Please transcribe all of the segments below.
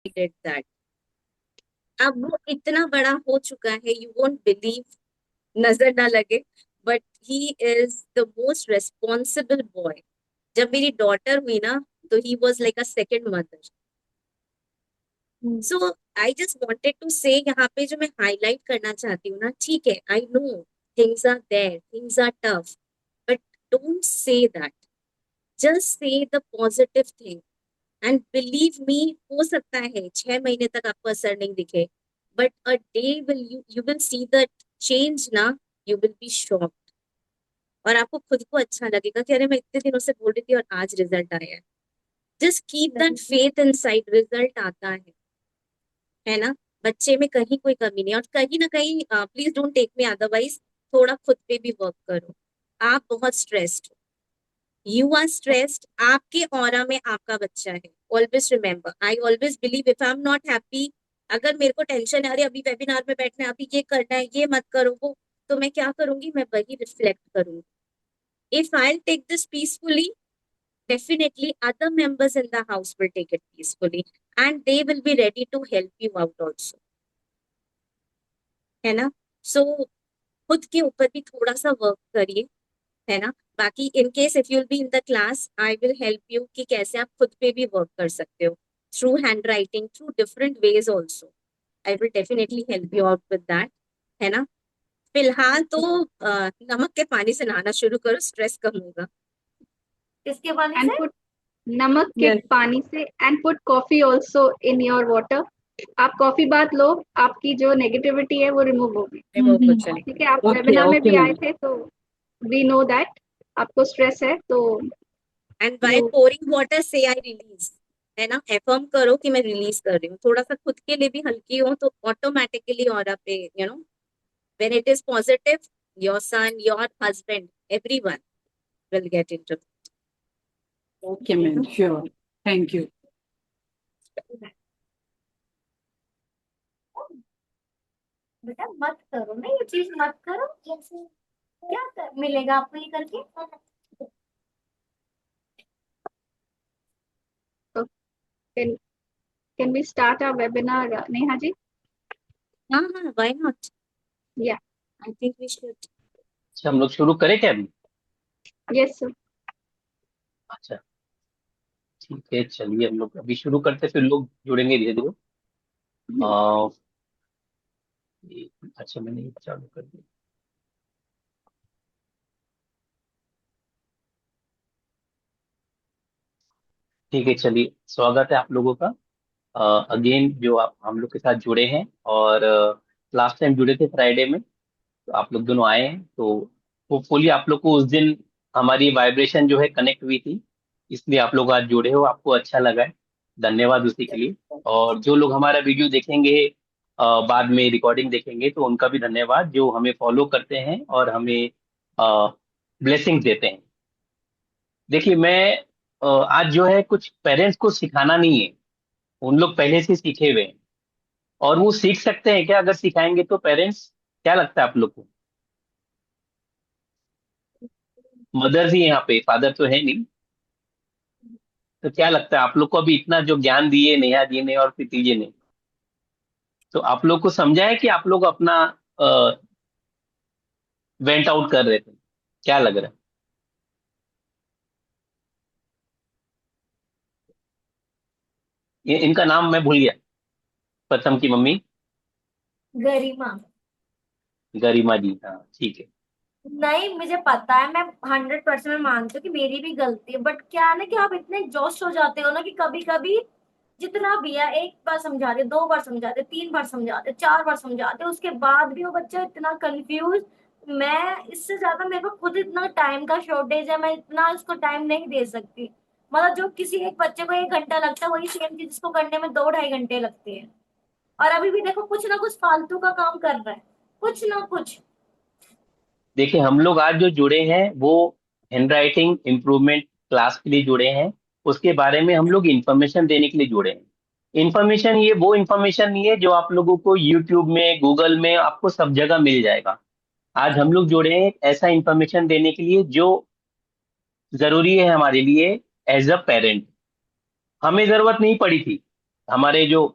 did that. अब वो इतना बड़ा हो चुका है, यू वोंट बिलीव, नजर ना लगे, but he is the most responsible boy. जब मेरी डॉटर हुई ना, तो he was like a second mother. Hmm. So I just wanted to say, यहाँ पे जो मैं हाईलाइट करना चाहती हूँ ना, ठीक है, I know things are there, things are tough, but don't say that. Just say the positive thing. And believe me, हो सकता है 6 महीने तक आपको असर नहीं दिखे, but a day will you will see the change ना. You will be shocked. और आपको खुद को अच्छा लगेगा कि अरे मैं इतने दिनों से बोल रही थी और आज रिजल्ट आया है. Just keep that Definitely. Faith in side, result आता है ना. बच्चे में कहीं कोई कमी नहीं, और कहीं ना कहीं, please don't take me otherwise, थोड़ा खुद पे भी वर्क करो. आप बहुत स्ट्रेस्ड हो, यू आर स्ट्रेस्ड, आपके ऑरा में आपका बच्चा है. Always remember, I always believe, if I am not happy, अगर मेरे को टेंशन है, अरे अभी वेबिनार में बैठना है, अभी ये करना है, ये मत करो वो, तो मैं क्या करूंगी, मैं वही रिफ्लेक्ट करूंगी. If I take this peacefully, definitely other members in the house will take it peacefully, and they will be ready to help you out also. है ना. सो खुद के ऊपर भी थोड़ा सा वर्क करिए, है ना. बाकी in case if you'll be in the class, I will help you कि कैसे आप खुद पे भी वर्क कर सकते हो, through hand writing, through different ways also. I will definitely help you out with that. है ना. फिलहाल तो नमक के पानी से नहाना शुरू करो, स्ट्रेस कम होगा. किसके पानी एंड से? पुट नमक के यस। पानी से and put coffee also in your water. आप कॉफी बात लो, आपकी जो नेगेटिविटी है वो रिमूव होगी. वो कुछ चलेगा. ठीक है, आप ओके वेबिनार में ओके भी आए मैम। थे तो वी नो दैट आपको स्ट्रेस है तो and by you. Pouring water से आई रिलीज. है ना, एफर्म करो कि मैं रिलीज कर रही हूँ, थोड़ा सा खुद के लिए भी हल्की हो, तो ऑटोमेटिकली और पे, when it is positive, your son, your husband, everyone will get into. Okay ma'am, sure. Thank you. बेटा मत करो ना, ये चीज मत करो। मिलेगा आपको ये करके? Can can we start our webinar, Neha ji? हाँ हाँ, why not. Yeah. I think we should. अच्छा, हम लोग शुरू करें क्या अभी? Yes sir. अच्छा, ठीक है, चलिए हम लोग अभी शुरू करते हैं, फिर लोग जुड़ेंगे धीरे धीरे। आ, अच्छा, मैंने ये चालू कर दिया। ठीक है, चलिए, स्वागत है आप लोगों का अगेन, जो आप हम लोग के साथ जुड़े हैं। और लास्ट टाइम जुड़े थे फ्राइडे में, तो आप लोग दोनों आए हैं, तो होपफुली आप लोग को उस दिन हमारी वाइब्रेशन जो है कनेक्ट हुई थी, इसलिए आप लोग आज जुड़े हो, आपको अच्छा लगा है, धन्यवाद उसी के लिए। और जो लोग हमारा वीडियो देखेंगे, बाद में रिकॉर्डिंग देखेंगे, तो उनका भी धन्यवाद, जो हमें फॉलो करते हैं और हमें ब्लेसिंग्स देते हैं। देखिए, मैं आज जो है कुछ पेरेंट्स को सिखाना नहीं है, उन लोग पहले से सीखे हुए हैं। और वो सीख सकते हैं क्या अगर सिखाएंगे तो पेरेंट्स? क्या लगता है आप लोग को? मदर्स ही यहाँ पे, फादर तो है नहीं। तो क्या लगता है आप लोग को, अभी इतना जो ज्ञान दिए नेहा जी ने और प्रीति जी ने, तो आप लोग को समझा है कि आप लोग अपना वेंट आउट कर रहे थे? क्या लग रहा है? ये इनका नाम मैं भूल गया, प्रथम की मम्मी। गरिमा। गरिमा जी, हाँ ठीक है। नहीं, मुझे पता है, मैं 100% मानती हूँ कि मेरी भी गलती है, बट क्या है ना कि आप इतने एग्जॉस्ट हो जाते हो ना कि कभी कभी जितना भी है, एक बार समझाते, 2 बार समझाते, 3 बार समझाते, 4 बार समझाते, उसके बाद भी वो बच्चा इतना कंफ्यूज। मैं इससे ज्यादा, मेरे को खुद इतना टाइम का शॉर्टेज है, मैं इतना उसको टाइम नहीं दे सकती। मतलब जो किसी एक बच्चे को 1 घंटा लगता है, वही सेम चीज इसको करने में 2 ढाई घंटे लगते हैं। और अभी भी देखो कुछ ना कुछ फालतू का काम कर रहा है, कुछ ना कुछ। देखिए, हम लोग आज जो जुड़े हैं वो हैंड राइटिंग इम्प्रूवमेंट क्लास के लिए जुड़े हैं। उसके बारे में हम लोग इंफॉर्मेशन देने के लिए जुड़े हैं। इंफॉर्मेशन, ये वो इंफॉर्मेशन नहीं है जो आप लोगों को यूट्यूब में, गूगल में, आपको सब जगह मिल जाएगा। आज हम लोग जुड़े हैं एक ऐसा इंफॉर्मेशन देने के लिए जो जरूरी है हमारे लिए एज अ पेरेंट। हमें जरूरत नहीं पड़ी थी, हमारे जो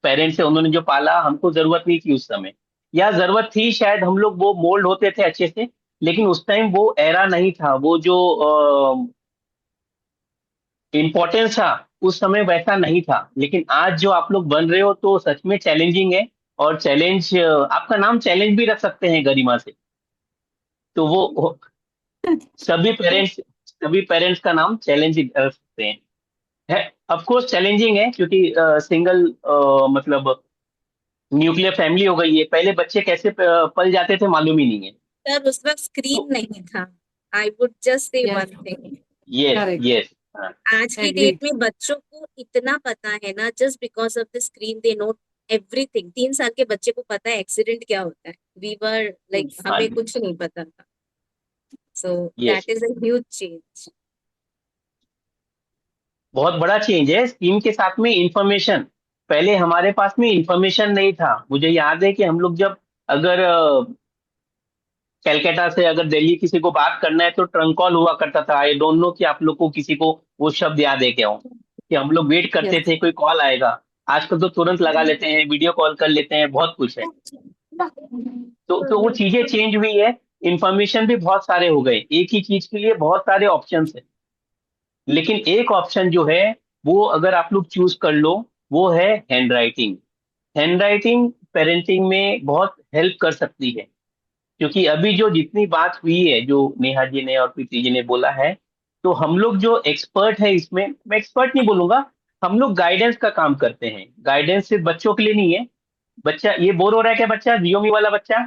पेरेंट्स है उन्होंने जो पाला, हमको जरूरत नहीं थी उस समय, या जरूरत थी शायद, हम लोग वो मोल्ड होते थे अच्छे से, लेकिन उस टाइम वो एरा नहीं था, वो जो इम्पोर्टेंस था उस समय वैसा नहीं था। लेकिन आज जो आप लोग बन रहे हो तो सच में चैलेंजिंग है। और चैलेंज, आपका नाम चैलेंज भी रख सकते हैं गरिमा से। तो वो सभी पेरेंट्स का नाम चैलेंज रख सकते हैं। है, ऑफ कोर्स चैलेंजिंग है, क्योंकि सिंगल मतलब न्यूक्लियर फैमिली हो गई है। पहले बच्चे कैसे पल जाते थे मालूम ही नहीं है। सर उस वक्त स्क्रीन नहीं था। I would just say Yes. One thing, yes Correct. Yes. आज की Agree. डेट में बच्चों को इतना पता है ना, just because of the screen they know everything. 3 साल के बच्चे को पता है एक्सीडेंट क्या होता है। वी वर लाइक हाँ हमें जी। कुछ नहीं पता था। So yes, that is a huge change. बहुत बड़ा चेंज है स्कीम के साथ में इंफॉर्मेशन। पहले हमारे पास में इंफॉर्मेशन नहीं था। मुझे याद है कि हम लोग जब, अगर कलकत्ता से अगर दिल्ली किसी को बात करना है तो ट्रंक कॉल हुआ करता था। आई डोंट नो कि आप लोग को किसी को वो शब्द याद है क्या हो, कि हम लोग वेट करते Yes. थे कोई कॉल आएगा। आजकल तो तुरंत लगा लेते हैं, वीडियो कॉल कर लेते हैं, बहुत कुछ है। तो वो चीजें चेंज हुई है। इंफॉर्मेशन भी बहुत सारे हो गए, एक ही चीज के लिए बहुत सारे ऑप्शंस है। लेकिन एक ऑप्शन जो है वो अगर आप लोग चूज कर लो, वो है hand writing. Hand writing parenting में बहुत हेल्प कर सकती है। क्योंकि अभी जो जितनी बात हुई है, जो नेहा जी ने और प्रीति जी ने बोला है, तो हम लोग जो एक्सपर्ट है इसमें, मैं एक्सपर्ट नहीं बोलूंगा, हम लोग गाइडेंस का काम करते हैं। गाइडेंस सिर्फ बच्चों के लिए नहीं है। बच्चा ये बोर हो रहा है क्या, बच्चा जियोमी वाला बच्चा,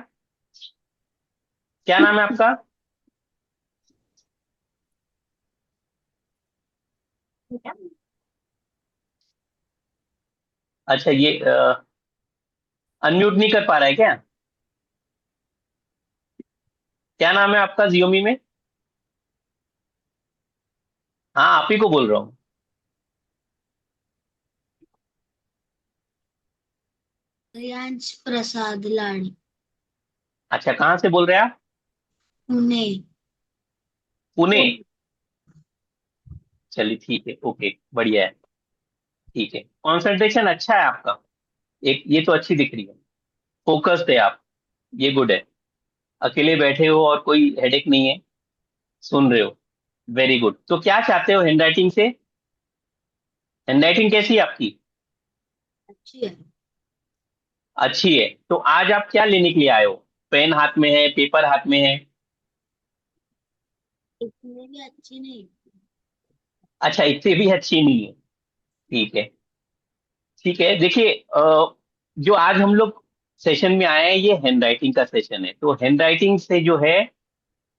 क्या नाम है आपका? अच्छा, ये अनम्यूट नहीं कर पा रहा है क्या? क्या नाम है आपका जियोमी में? हाँ, आप ही को बोल रहा हूँ। रियांश प्रसाद लाड़ी, अच्छा, कहाँ से बोल रहे हैं आप? पुणे। पुणे। चलिए ठीक है, ओके, बढ़िया है। ठीक है, कॉन्सेंट्रेशन अच्छा है आपका, एक ये तो अच्छी दिख रही है। फोकस्ड है आप, ये गुड है। अकेले बैठे हो और कोई हेडेक नहीं है, सुन रहे हो, वेरी गुड। तो क्या चाहते हो हैंडराइटिंग से? हैंडराइटिंग कैसी है आपकी? अच्छी है। अच्छी है। तो आज आप क्या लेने के लिए आए हो? पेन हाथ में है, पेपर हाथ में है? इतनी भी अच्छी नहीं। अच्छा, इतनी भी अच्छी नहीं है। ठीक है, ठीक है। देखिए, जो आज हम लोग सेशन में आए हैं ये हैंडराइटिंग का सेशन है। तो हैंडराइटिंग से जो है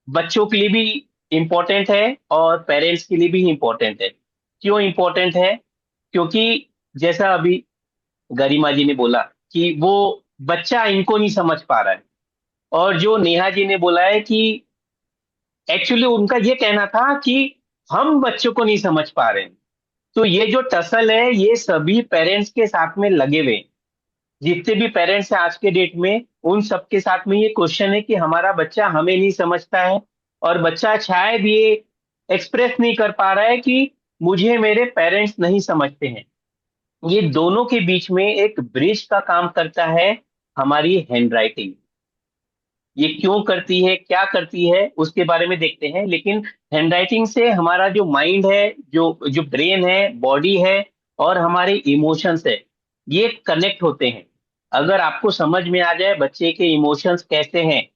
बच्चों के लिए भी इम्पोर्टेंट है और पेरेंट्स के लिए भी इम्पोर्टेंट है। क्यों इम्पोर्टेंट है? क्योंकि जैसा अभी गरिमा जी ने बोला कि वो बच्चा इनको नहीं समझ पा रहा है, और जो नेहा जी ने बोला है कि एक्चुअली उनका ये कहना था कि हम बच्चों को नहीं समझ पा रहे हैं। तो ये जो टसल है ये सभी पेरेंट्स के साथ में लगे हुए हैं। जितने भी पेरेंट्स हैं आज के डेट में, उन सबके साथ में ये क्वेश्चन है कि हमारा बच्चा हमें नहीं समझता है, और बच्चा शायद ये एक्सप्रेस नहीं कर पा रहा है कि मुझे मेरे पेरेंट्स नहीं समझते हैं। ये दोनों के बीच में एक ब्रिज का काम करता है हमारी हैंडराइटिंग। ये क्यों करती है, क्या करती है, उसके बारे में देखते हैं। लेकिन हैंडराइटिंग से हमारा जो माइंड है, जो जो ब्रेन है, बॉडी है, और हमारे इमोशंस है, ये कनेक्ट होते हैं। अगर आपको समझ में आ जाए बच्चे के इमोशंस कैसे हैं,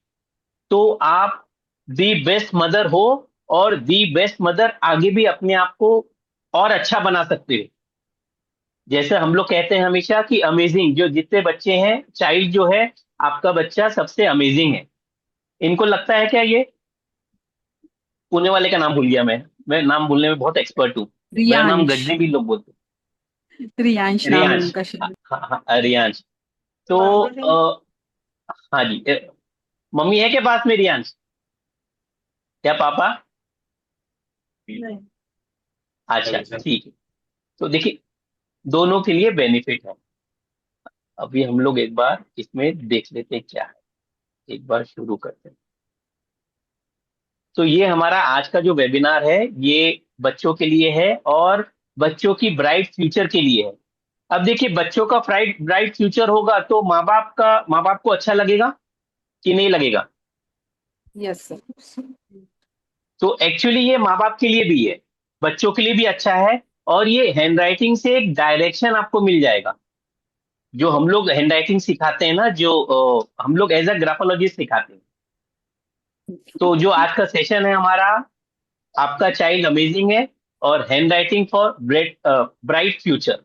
तो आप दी बेस्ट मदर हो, और दी बेस्ट मदर आगे भी अपने आप को और अच्छा बना सकते हो। जैसे हम लोग कहते हैं हमेशा कि अमेजिंग, जो जितने बच्चे हैं, चाइल्ड जो है, आपका बच्चा सबसे अमेजिंग है। इनको लगता है क्या ये? पुणे वाले का नाम भूल गया मैं नाम भूलने में बहुत एक्सपर्ट हूँ। मेरा नाम रियांश। गजनी भी लोग बोलते रियांश हैं। नाम है रियांश, उनका हाँ शायद। हाँ हाँ, रियांश। तो हाँ जी, मम्मी है क्या पास में रियांश? क्या पापा? अच्छा, ठीक है। तो देखिए, दोनों के लिए बेनिफिट है। अभी हम लोग एक बार इसमें देख लेते हैं क्या है। एक बार शुरू करते हैं। तो ये हमारा आज का जो वेबिनार है ये बच्चों के लिए है, और बच्चों की ब्राइट फ्यूचर के लिए है। अब देखिए, बच्चों का ब्राइट ब्राइट फ्यूचर होगा तो माँ बाप को अच्छा लगेगा कि नहीं लगेगा? Yes sir. तो एक्चुअली ये माँ बाप के लिए भी है, बच्चों के लिए भी अच्छा है। और ये हैंडराइटिंग से एक डायरेक्शन आपको मिल जाएगा। जो हम लोग हैंडराइटिंग सिखाते हैं ना, जो हम लोग एज अ ग्राफोलॉजिस्ट सिखाते हैं। तो जो आज का सेशन है हमारा, आपका चाइल्ड अमेजिंग है और हैंडराइटिंग फॉर ब्राइट फ्यूचर।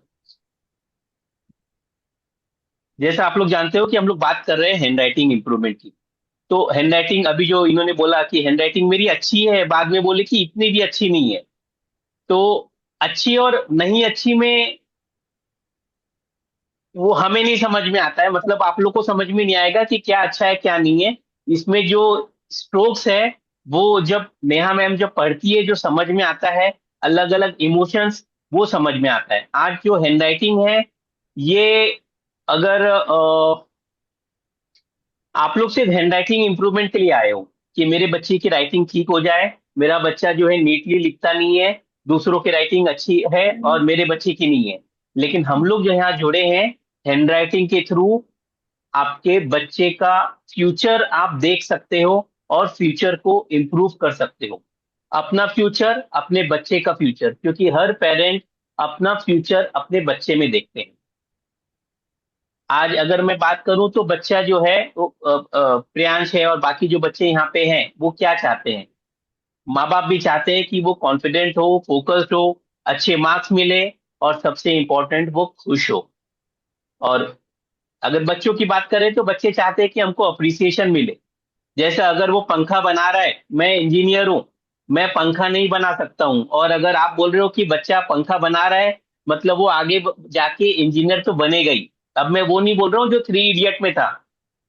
जैसा आप लोग जानते हो कि हम लोग बात कर रहे हैं हैंडराइटिंग इंप्रूवमेंट की। तो हैंडराइटिंग, अभी जो इन्होंने बोला कि हैंडराइटिंग मेरी अच्छी है, बाद में बोले कि इतनी भी अच्छी नहीं है। तो अच्छी और नहीं अच्छी में वो हमें नहीं समझ में आता है, मतलब आप लोग को समझ में नहीं आएगा कि क्या अच्छा है क्या नहीं है। इसमें जो स्ट्रोक्स है, वो जब नेहा मैम जब पढ़ती है जो समझ में आता है, अलग अलग इमोशंस, वो समझ में आता है। आज जो हैंडराइटिंग है ये, अगर आप लोग सिर्फ हैंडराइटिंग इंप्रूवमेंट के लिए आए हो कि मेरे बच्चे की राइटिंग ठीक हो जाए, मेरा बच्चा जो है नीटली लिखता नहीं है, दूसरों की राइटिंग अच्छी है और मेरे बच्चे की नहीं है। लेकिन हम लोग जो यहाँ जुड़े हैं हैंडराइटिंग के थ्रू, आपके बच्चे का फ्यूचर आप देख सकते हो और फ्यूचर को इम्प्रूव कर सकते हो। अपना फ्यूचर, अपने बच्चे का फ्यूचर, क्योंकि हर पेरेंट अपना फ्यूचर अपने बच्चे में देखते हैं। आज अगर मैं बात करूं तो बच्चा जो है वो प्रियांश है और बाकी जो बच्चे यहाँ पे हैं वो क्या चाहते हैं? माँ बाप भी चाहते हैं कि वो कॉन्फिडेंट हो, फोकस्ड हो, अच्छे मार्क्स मिले और सबसे इम्पोर्टेंट वो खुश हो। और अगर बच्चों की बात करें तो बच्चे चाहते हैं कि हमको अप्रिसिएशन मिले। जैसे अगर वो पंखा बना रहा है, मैं इंजीनियर हूं, मैं पंखा नहीं बना सकता हूं, और अगर आप बोल रहे हो कि बच्चा पंखा बना रहा है मतलब वो आगे जाके इंजीनियर तो बनेगा ही। अब मैं वो नहीं बोल रहा हूँ जो थ्री इडियट में था,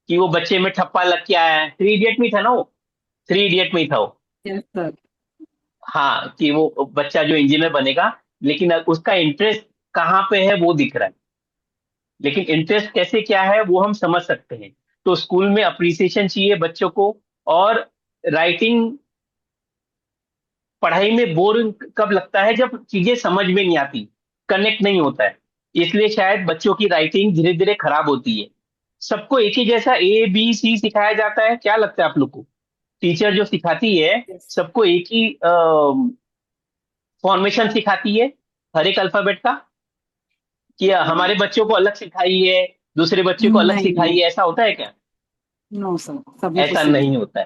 कि वो बच्चे में ठप्पा लग के आया है। थ्री इडियट में था ना वो, थ्री इडियट में ही था वो। Yes sir. हाँ, कि वो बच्चा जो इंजीनियर बनेगा, लेकिन उसका इंटरेस्ट कहाँ पे है वो दिख रहा है। लेकिन इंटरेस्ट कैसे क्या है वो हम समझ सकते हैं। तो स्कूल में अप्रिसिएशन चाहिए बच्चों को। और राइटिंग, पढ़ाई में बोरिंग कब लगता है? जब चीजें समझ में नहीं आती, कनेक्ट नहीं होता है। इसलिए शायद बच्चों की राइटिंग धीरे धीरे खराब होती है। सबको एक ही जैसा ए बी सी सिखाया जाता है, क्या लगता है आप लोग को? टीचर जो सिखाती है यस। सबको एक ही फॉर्मेशन सिखाती है हर एक अल्फाबेट का, कि हमारे बच्चों को अलग सिखाई है, दूसरे बच्चे को अलग नहीं सिखाई नहीं, है, ऐसा होता है क्या? नो सर, सभी को ऐसा सेम। नहीं होता है।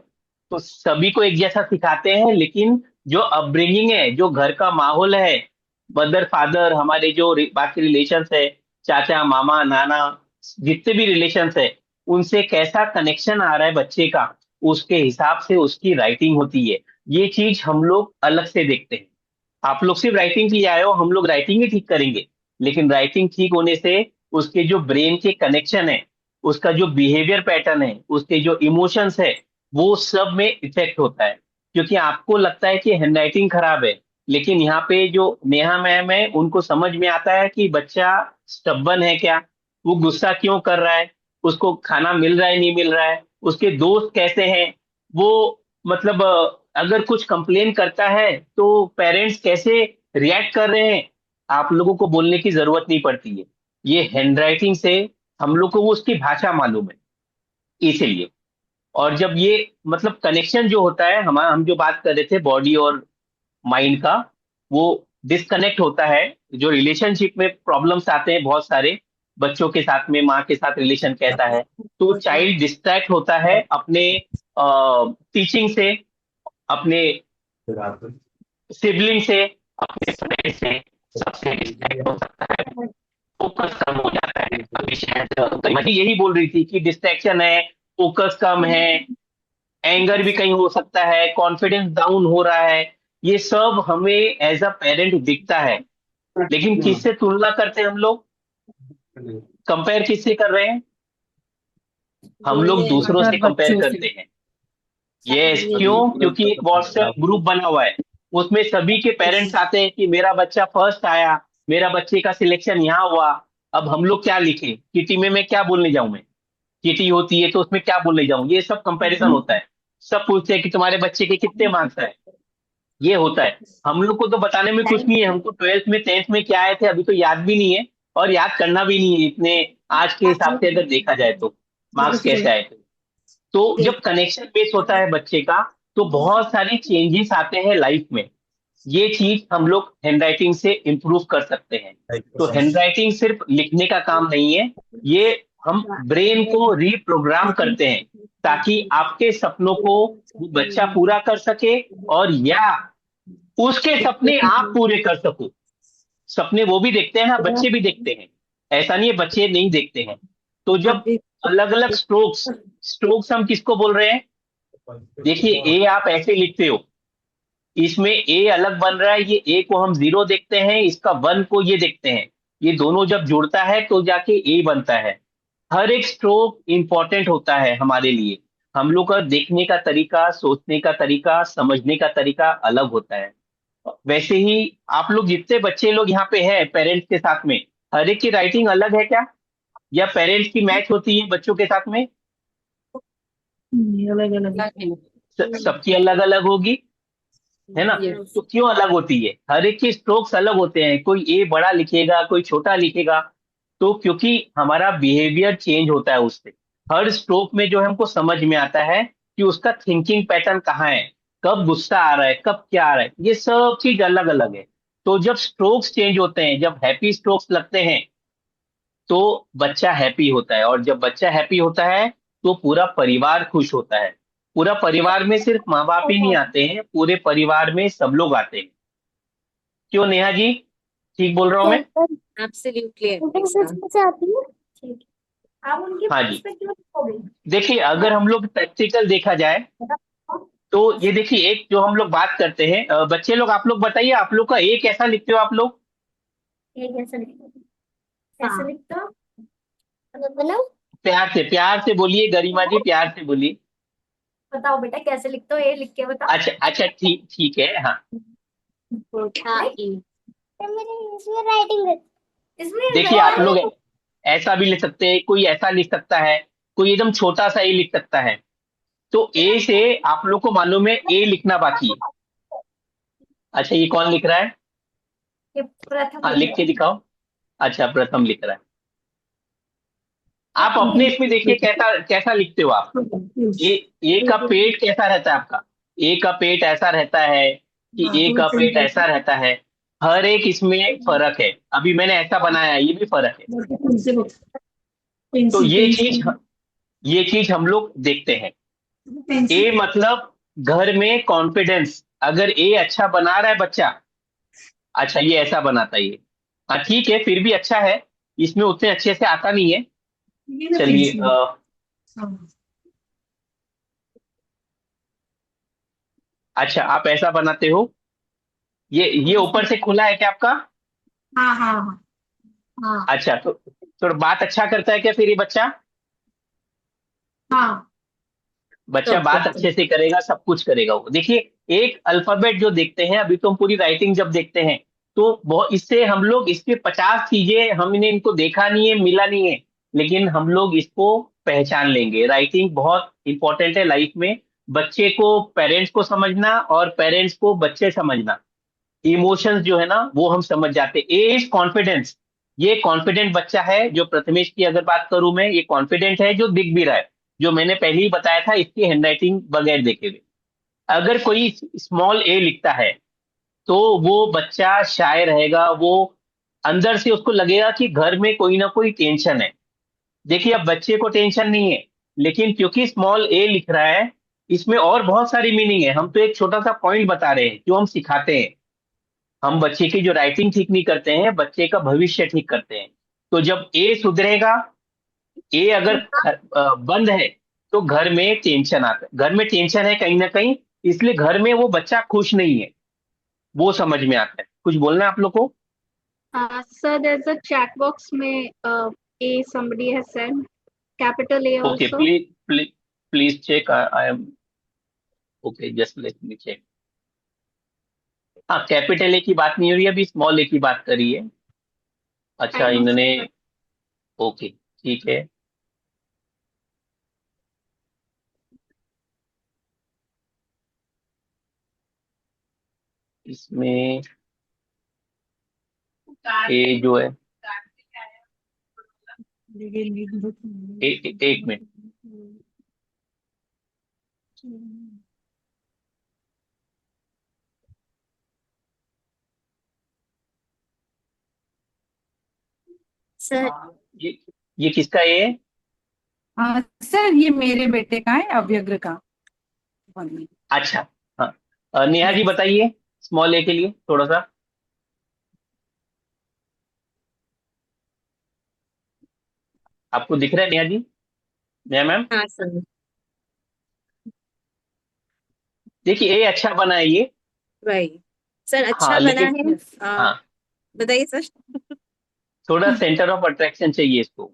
तो सभी को एक जैसा सिखाते हैं, लेकिन जो अपब्रिंगिंग है, जो घर का माहौल है, मदर फादर, हमारे जो बाकी रिलेशंस है, चाचा मामा नाना, जितने भी रिलेशंस है, उनसे कैसा कनेक्शन आ रहा है बच्चे का, उसके हिसाब से उसकी राइटिंग होती है। ये चीज हम लोग अलग से देखते हैं। आप लोग सिर्फ राइटिंग के लिए आए हो, हम लोग राइटिंग ही ठीक करेंगे। लेकिन राइटिंग ठीक होने से उसके जो ब्रेन के कनेक्शन है, उसका जो बिहेवियर पैटर्न है, उसके जो इमोशंस है, वो सब में इफेक्ट होता है। क्योंकि आपको लगता है कि हैंडराइटिंग खराब है, लेकिन यहाँ पे जो नेहा मैम है उनको समझ में आता है कि बच्चा स्टब्बन है क्या, वो गुस्सा क्यों कर रहा है, उसको खाना मिल रहा है नहीं मिल रहा है, उसके दोस्त कैसे हैं, वो मतलब अगर कुछ कंप्लेन करता है तो पेरेंट्स कैसे रिएक्ट कर रहे हैं, आप लोगों को बोलने की जरूरत नहीं पड़ती है। ये हैंडराइटिंग से हम लोग को वो उसकी भाषा मालूम है, इसीलिए। और जब ये मतलब कनेक्शन जो होता है, हम जो बात कर रहे थे बॉडी और माइंड का, वो डिस्कनेक्ट होता है। जो रिलेशनशिप में प्रॉब्लम्स आते हैं बहुत सारे, बच्चों के साथ में माँ के साथ रिलेशन कैसा है, तो चाइल्ड डिस्ट्रैक्ट होता है अपने टीचिंग से, अपने सिबलिंग से, अपने फ्रेंड से, सबसे डिस्ट्रैक्ट हो सकता है, फोकस कम हो जाता है। अभी शायद मैं यही बोल रही थी कि डिस्ट्रैक्शन है, फोकस कम है, एंगर भी कहीं हो सकता है, कॉन्फिडेंस डाउन हो रहा है। ये सब हमें एज अ पेरेंट दिखता है। लेकिन किससे तुलना करते हैं हम लोग? कंपेयर किससे कर रहे हैं? हम लोग दूसरों अदर से कंपेयर बच्चों से। करते हैं। यस, क्यों? क्योंकि एक व्हाट्सएप ग्रुप बना हुआ है, उसमें सभी के पेरेंट्स आते हैं कि मेरा बच्चा फर्स्ट आया, मेरा बच्चे का सिलेक्शन यहाँ हुआ। अब हम लोग क्या लिखें किटी में? मैं क्या बोलने जाऊं? मैं किटी होती है तो उसमें क्या बोलने जाऊं? ये सब कंपैरिजन होता है। सब पूछते हैं कि तुम्हारे बच्चे के कितने मार्क्स आए। ये होता है। हम लोग को तो बताने में कुछ नहीं है, हमको ट्वेल्थ में टेंथ में क्या आए थे अभी तो याद भी नहीं है। और याद करना भी नहीं है इतने, आज के हिसाब से अगर देखा जाए तो मार्क्स कैसे आए थे। तो जब कनेक्शन बेस होता है बच्चे का, तो बहुत सारी चेंजेस आते हैं लाइफ में। ये चीज हम लोग हैंडराइटिंग से इम्प्रूव कर सकते हैं। तो हैंडराइटिंग सिर्फ लिखने का काम नहीं है, ये हम ब्रेन को रीप्रोग्राम करते हैं ताकि आपके सपनों को वो बच्चा पूरा कर सके, और या उसके सपने आप पूरे कर सको। सपने वो भी देखते हैं ना, बच्चे भी देखते हैं, ऐसा नहीं है बच्चे नहीं देखते हैं। तो जब अलग अलग स्ट्रोक्स, स्ट्रोक्स हम किसको बोल रहे हैं? देखिए ए आप ऐसे लिखते हो, इसमें ए अलग बन रहा है, ये ए को हम जीरो देखते हैं, इसका वन को ये देखते हैं, ये दोनों जब जुड़ता है तो जाके ए बनता है। हर एक स्ट्रोक इंपॉर्टेंट होता है हमारे लिए। हम लोग का देखने का तरीका, सोचने का तरीका, समझने का तरीका अलग होता है। वैसे ही आप लोग जितने बच्चे लोग यहाँ पे हैं पेरेंट्स के साथ में, हर एक की राइटिंग अलग है क्या, या पेरेंट्स की मैच होती है बच्चों के साथ में? अलग अलग सबकी अलग अलग होगी, है ना? Yes. तो क्यों अलग होती है? हर एक के स्ट्रोक्स अलग होते हैं, कोई ए बड़ा लिखेगा, कोई छोटा लिखेगा। तो क्योंकि हमारा बिहेवियर चेंज होता है उससे, हर स्ट्रोक में जो है हमको समझ में आता है कि उसका थिंकिंग पैटर्न कहाँ है, कब गुस्सा आ रहा है, कब क्या आ रहा है, ये सब चीज अलग अलग है। तो जब स्ट्रोक्स चेंज होते हैं, जब हैप्पी स्ट्रोक्स लगते हैं, तो बच्चा हैप्पी होता है, और जब बच्चा हैप्पी होता है तो पूरा परिवार खुश होता है। पूरा परिवार में सिर्फ माँ बाप ही नहीं आते हैं, पूरे परिवार में सब लोग आते हैं। क्यों नेहा जी, ठीक बोल रहा हूँ मैं? एब्सोल्युटली। ठीक है, आप उनकी हाँ जी। परस्पेक्टिव लिखोगे। देखिए अगर हम लोग प्रैक्टिकल देखा जाए, तो ये देखिए एक जो हम लोग बात करते हैं, बच्चे लोग आप लोग बताइए, आप लोग का ए कैसा लिखते हो आप लोग? ये कैसे लिखते हो? कैसे लिखते हो? बताओ प्यार से बोलिए गरिमा जी, प्यार से बोलिए। बताओ बेटा, कैसे लिखते हो? ये लिख के बताओ। अच्छा अच्छा, ठीक ठीक है, हाँ। नहीं इसमें राइटिंग, इसमें देखिए आप लोग राइटिंग। ऐसा भी लिख सकते हैं, कोई ऐसा लिख सकता है, कोई एकदम छोटा सा ए लिख सकता है। तो ए से आप लोग को मालूम है ए लिखना बाकी है। अच्छा ये कौन लिख रहा है? ये प्रथम हाँ लिख लिख रहा के है। दिखाओ। अच्छा प्रथम लिख रहा है। आप अपने इसमें देखिए कैसा कैसा लिखते हो आप। ए, ए का पेट कैसा रहता है आपका? ए का पेट ऐसा रहता है कि ए का पेट ऐसा रहता है? हर एक इसमें फर्क है, अभी मैंने ऐसा बनाया है, ये भी फर्क है। तो ये चीज हम लोग देखते हैं। ए मतलब घर में कॉन्फिडेंस, अगर ए अच्छा बना रहा है बच्चा, अच्छा ये ऐसा बनाता है ये, हाँ ठीक है फिर भी अच्छा है, इसमें उतने अच्छे से आता नहीं है। चलिए अच्छा आप ऐसा बनाते हो, ये ऊपर से खुला है क्या आपका? हाँ हाँ हाँ हाँ अच्छा तो थोड़ा बात अच्छा करता है क्या फिर ये बच्चा? हाँ बच्चा बात अच्छे से करेगा, सब कुछ करेगा वो। देखिए एक अल्फाबेट जो देखते हैं, अभी तो हम पूरी राइटिंग जब देखते हैं, तो बहुत इससे हम लोग इसके 50 चीजें हमने इनको देखा नहीं है, मिला नहीं है, लेकिन हम लोग इसको पहचान लेंगे। राइटिंग बहुत इंपॉर्टेंट है लाइफ में। बच्चे को पेरेंट्स को समझना, और पेरेंट्स को बच्चे समझना, इमोशंस जो है ना वो हम समझ जाते हैं। ए इज कॉन्फिडेंस, ये कॉन्फिडेंट बच्चा है। जो प्रथमेश की अगर बात करूं मैं, ये कॉन्फिडेंट है जो दिख भी रहा है, जो मैंने पहले ही बताया था इसकी हैंडराइटिंग बगैर देखे हुए। अगर कोई स्मॉल ए लिखता है, तो वो बच्चा शाय रहेगा, वो अंदर से उसको लगेगा कि घर में कोई ना कोई टेंशन है। देखिए अब बच्चे को टेंशन नहीं है, लेकिन क्योंकि स्मॉल ए लिख रहा है, इसमें और बहुत सारी मीनिंग है। हम तो एक छोटा सा पॉइंट बता रहे हैं जो हम सिखाते हैं। हम बच्चे की जो राइटिंग ठीक नहीं करते हैं, बच्चे का भविष्य ठीक करते हैं। तो जब ए सुधरेगा, ए अगर बंद है, तो घर में टेंशन आता है, घर में टेंशन है कहीं ना कहीं, इसलिए घर में वो बच्चा खुश नहीं है, वो समझ में आता है। कुछ बोलना है आप लोग को? Sir, there's a chat box में A somebody has said capital A okay also. Please please please check, I am okay, just let me check. हाँ कैपिटल ए की बात नहीं हो रही है, अभी स्मॉल ए की बात करी है। अच्छा I know. इन्होंने, ओके ठीक है। इसमें ए जो है, एक मिनट। सर ये ये किसका ये है? हाँ सर, ये मेरे बेटे का है, अव्यग्र का। अच्छा। हाँ, नेहा जी यस। बताइए स्मॉल ए के लिए थोड़ा सा। आपको दिख रहा है नेहा जी? नेहा मैम, हाँ सर। देखिए ए अच्छा बना है ये। राइट सर, हाँ अच्छा बना लेकिन, है। यस। हाँ, बताइए सर। थोड़ा सेंटर ऑफ अट्रैक्शन चाहिए इसको।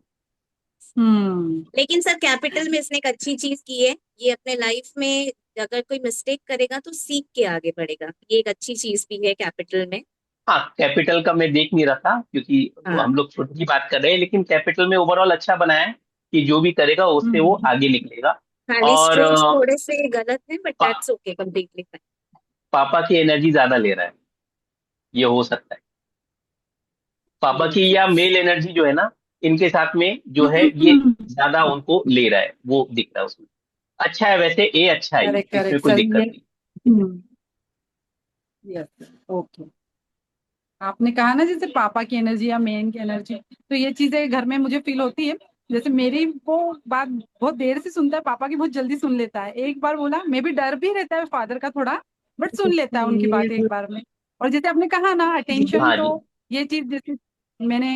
हम्म। लेकिन सर कैपिटल में इसने एक अच्छी चीज की है, ये अपने लाइफ में अगर कोई मिस्टेक करेगा तो सीख के आगे बढ़ेगा, ये एक अच्छी चीज भी है कैपिटल में। हाँ, कैपिटल का मैं देख नहीं रहा था क्योंकि हाँ, हम लोग छोटी की बात कर रहे हैं, लेकिन कैपिटल में ओवरऑल अच्छा बनाया है कि जो भी करेगा उससे वो हम्म। आगे निकलेगा। खाली और स्ट्रोक्स थोड़े से गलत है, बट पा, दैट्स ओके, कम्प्लीटली फाइन। पापा की एनर्जी ज्यादा ले रहा है, ये हो सकता है। पापा की यस या यस। मेल एनर्जी जो है ना, इनके साथ में जो है ये हम्म। ज्यादा उनको ले रहा है, वो दिख रहा है उसमें। अच्छा है वैसे, ए अच्छा है ये, करेक्ट इसमें करेक्ट कोई सर, ये। दिक्कत नहीं। हम्म। यस। ओके। आपने कहा ना जैसे पापा की एनर्जी या मेन की एनर्जी, तो ये चीजें घर में मुझे फील होती है। जैसे मेरी वो बात बहुत देर से सुनता है, पापा की बहुत जल्दी सुन लेता है। एक बार बोला, मे भी डर भी रहता है फादर का थोड़ा, बट सुन लेता है उनकी बात एक बार में। और जैसे आपने कहा ना अटेंशन, हाँ जी। तो ये चीज जैसे मैंने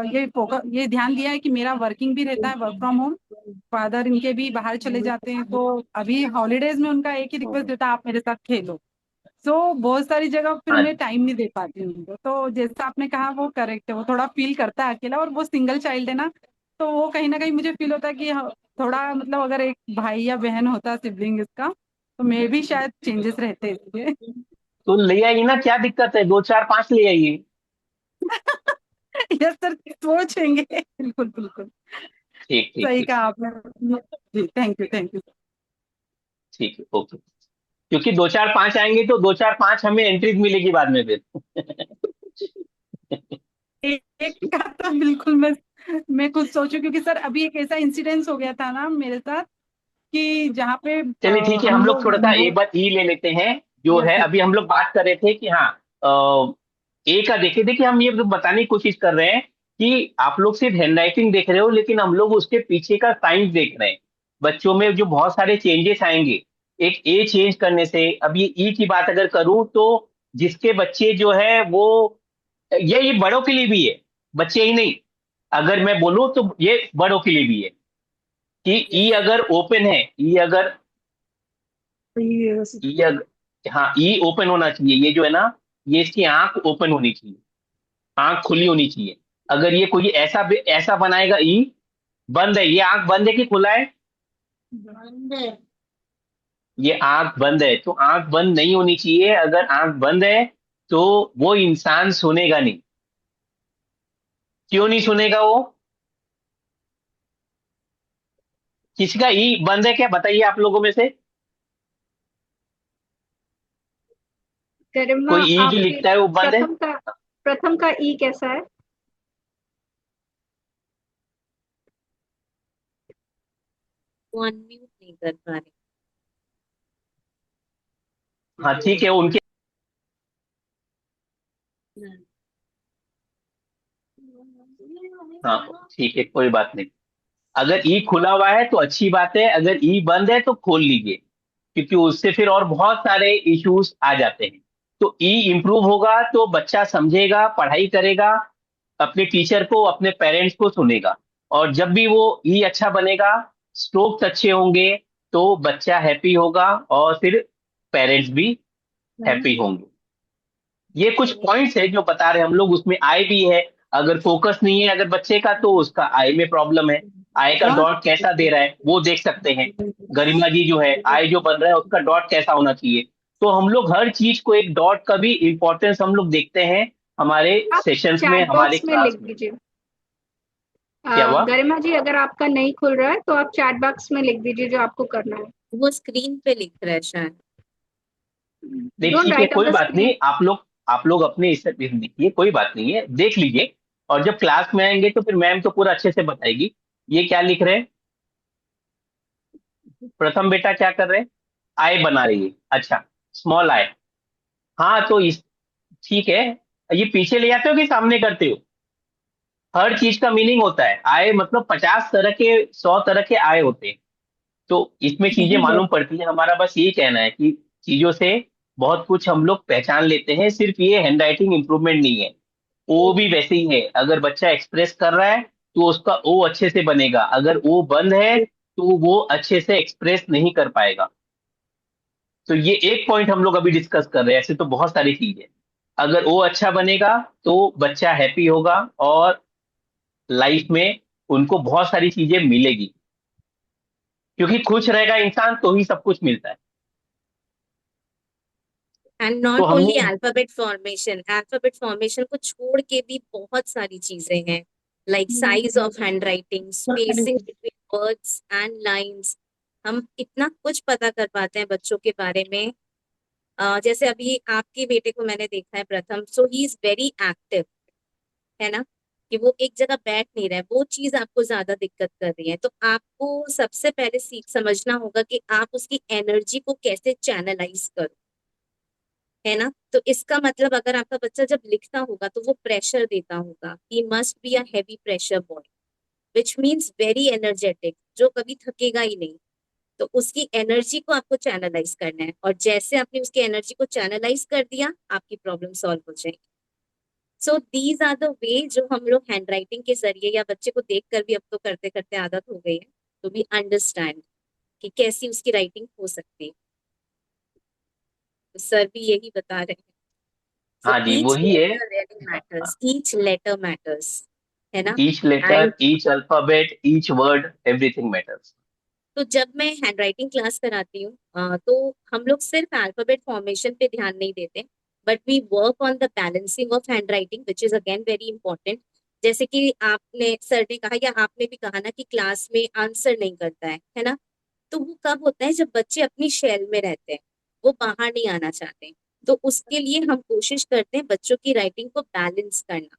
ये फोकस, ये ध्यान दिया है कि मेरा वर्किंग भी रहता है, वर्क फ्रॉम होम। फादर इनके भी बाहर चले जाते हैं, तो अभी हॉलीडेज में उनका एक ही रिक्वेस्ट रहता है, आप मेरे साथ खेलो। सो बहुत सारी जगह फिर हाँ मैं जी। टाइम नहीं दे पाती हूँ उनको। तो जैसा आपने कहा वो करेक्ट है, वो थोड़ा फील करता है अकेला, और वो सिंगल चाइल्ड है ना, तो वो कहीं ना कहीं मुझे फील होता है कि थोड़ा मतलब अगर एक भाई या बहन होता सिबलिंग इसका, तो मैं भी शायद चेंजेस रहते इसलिए। तो ले आइए ना, क्या दिक्कत है, दो चार पांच ले आइए। यस सर, सोचेंगे। बिल्कुल बिल्कुल। ठीक ठीक सही ठीक। कहा आपने। जी, थैंक यू थैंक यू। ठीक है, ओके। क्योंकि दो चार पांच आएंगे तो दो चार पांच हमें एंट्रीज मिलेगी बाद में फिर। एक का तो बिल्कुल मैं कुछ सोचूं, क्योंकि सर अभी एक ऐसा इंसिडेंस हो गया था ना मेरे साथ, कि जहाँ पे चलिए ठीक है, हम हम लोग लोग थोड़ा सा एक बार ई ले लेते हैं। जो यस है यस। अभी हम लोग बात कर रहे थे कि हाँ, ए का देखिए, देखिए हम ये बताने की कोशिश कर रहे हैं कि आप लोग सिर्फ हैंडराइटिंग देख रहे हो, लेकिन हम लोग उसके पीछे का साइंस देख रहे हैं। बच्चों में जो बहुत सारे चेंजेस आएंगे एक ए चेंज करने से। अब ये ई की बात अगर करूं तो जिसके बच्चे जो है वो, ये बड़ों के लिए भी है, बच्चे ही नहीं। अगर मैं बोलूं तो ये बड़ों के लिए भी है कि ई अगर ओपन है, ई अगर, ई अगर, हाँ ई ओपन होना चाहिए, ये जो है ना, ये इसकी आंख ओपन होनी चाहिए, आंख खुली होनी चाहिए। अगर ये कोई ऐसा ऐसा बनाएगा ई, बंद है, ये आंख बंद है कि खुला है? ये आंख बंद है, तो आंख बंद नहीं होनी चाहिए। अगर आंख बंद है तो वो इंसान सुनेगा नहीं। क्यों नहीं सुनेगा वो? किसी का ई बंद है क्या, बताइए आप लोगों में से। गरिमा, कोई ई जो आपके लिखता है वो बंद है? प्रथम का ई कैसा है? वो अनम्यूट नहीं कर पा रहे। हाँ ठीक है उनके। हाँ ठीक है, कोई बात नहीं। अगर ई खुला हुआ है तो अच्छी बात है, अगर ई बंद है तो खोल लीजिए, क्योंकि उससे फिर और बहुत सारे इश्यूज आ जाते हैं। तो ई इम्प्रूव होगा तो बच्चा समझेगा, पढ़ाई करेगा, अपने टीचर को, अपने पेरेंट्स को सुनेगा। और जब भी वो ई अच्छा बनेगा, स्ट्रोक्स अच्छे होंगे, तो बच्चा हैप्पी होगा और फिर पेरेंट्स भी हैप्पी होंगे। ये कुछ पॉइंट्स है जो बता रहे हैं हम लोग, उसमें आई भी है। अगर फोकस नहीं है अगर बच्चे का, तो उसका आई में प्रॉब्लम है। आई का हाँ। डॉट कैसा दे रहा है वो देख सकते हैं। गरिमा जी जो है, आई जो बन रहा है उसका डॉट कैसा होना चाहिए। तो हम लोग हर चीज को, एक डॉट का भी इंपॉर्टेंस हम लोग देखते हैं हमारे आप सेशंस में, चैट हमारे बॉक्स में क्लास लिख में। दीजिए। क्या हुआ? गरिमा जी, अगर आपका नहीं खुल रहा है तो आप चैट बॉक्स में लिख दीजिए जो आपको करना है। वो स्क्रीन पे लिख रहा है शायद। नहीं डोंट ठीक है, राइट ऑन कोई द बात स्क्रीन। नहीं, आप लोग अपने इस लिखिए, कोई बात नहीं है, देख लीजिए। और जब क्लास में आएंगे तो फिर मैम तो पूरा अच्छे से बताएगी। ये क्या लिख रहे हैं? प्रथम बेटा क्या कर रहे हैं? आई बना रही है, अच्छा, स्मॉल आई। हाँ तो इस ठीक है, ये पीछे ले जाते हो कि सामने करते हो? हर चीज का मीनिंग होता है, आय मतलब 50 तरह के, 100 तरह के आय होते हैं। तो इसमें चीजें मालूम पड़ती है। हमारा बस यही कहना है कि चीजों से बहुत कुछ हम लोग पहचान लेते हैं, सिर्फ ये हैंड राइटिंग इंप्रूवमेंट नहीं है। ओ भी वैसे ही है, अगर बच्चा एक्सप्रेस कर रहा है तो उसका ओ अच्छे से बनेगा, अगर ओ बंद है तो वो अच्छे से एक्सप्रेस नहीं कर पाएगा। तो ये एक पॉइंट हम लोग अभी डिस्कस कर रहे हैं, ऐसे तो बहुत सारी चीजें। अगर ओ अच्छा बनेगा तो बच्चा हैप्पी होगा, और लाइफ में उनको बहुत सारी चीजें मिलेगी, क्योंकि खुश रहेगा इंसान तो ही सब कुछ मिलता है। एंड तो नॉट ओनली हमने, अल्फाबेट फॉर्मेशन को छोड़ के भी बहुत सारी चीजें हैं, like size of hand writing, spacing between words and lines. हम इतना कुछ पता कर पाते हैं बच्चों के बारे में। जैसे अभी आपके बेटे को मैंने देखा है प्रथम, सो ही इज वेरी एक्टिव, है ना, कि वो एक जगह बैठ नहीं रहा है, वो चीज आपको ज्यादा दिक्कत कर रही है। तो आपको सबसे पहले सीख समझना होगा कि आप उसकी एनर्जी को कैसे चैनलाइज करो, है ना। तो इसका मतलब अगर आपका बच्चा जब लिखता होगा तो वो प्रेशर देता होगा, he must be a heavy pressure boy, which means very energetic, जो कभी थकेगा ही नहीं। तो उसकी एनर्जी को आपको चैनलाइज करना है, और जैसे आपने उसकी एनर्जी को चैनलाइज कर दिया, आपकी प्रॉब्लम सॉल्व हो जाएगी। So these are the way जो हम लोग हैंड राइटिंग के जरिए, या बच्चे को देख कर भी अब तो करते करते आदत हो गई है, तो वी अंडरस्टैंड कि कैसी उसकी राइटिंग हो सकती है। तो सर भी यही बता रहे हैं। So हाँ जी each वही है। letter really matters. Each letter matters, है ना। Each letter, and each alphabet, each word, everything matters. तो जब मैं हैंड राइटिंग क्लास कराती हूँ, तो हम लोग सिर्फ अल्फाबेट फॉर्मेशन पे ध्यान नहीं देते, but we work on the balancing of hand writing, which is again very important. जैसे कि आपने, सर ने कहा या आपने भी कहा ना, कि क्लास में आंसर नहीं करता है ना। तो वो कब होता है? जब बच्चे अपनी शेल में रहते हैं, वो बाहर नहीं आना चाहते। तो उसके लिए हम कोशिश करते हैं बच्चों की राइटिंग को बैलेंस करना।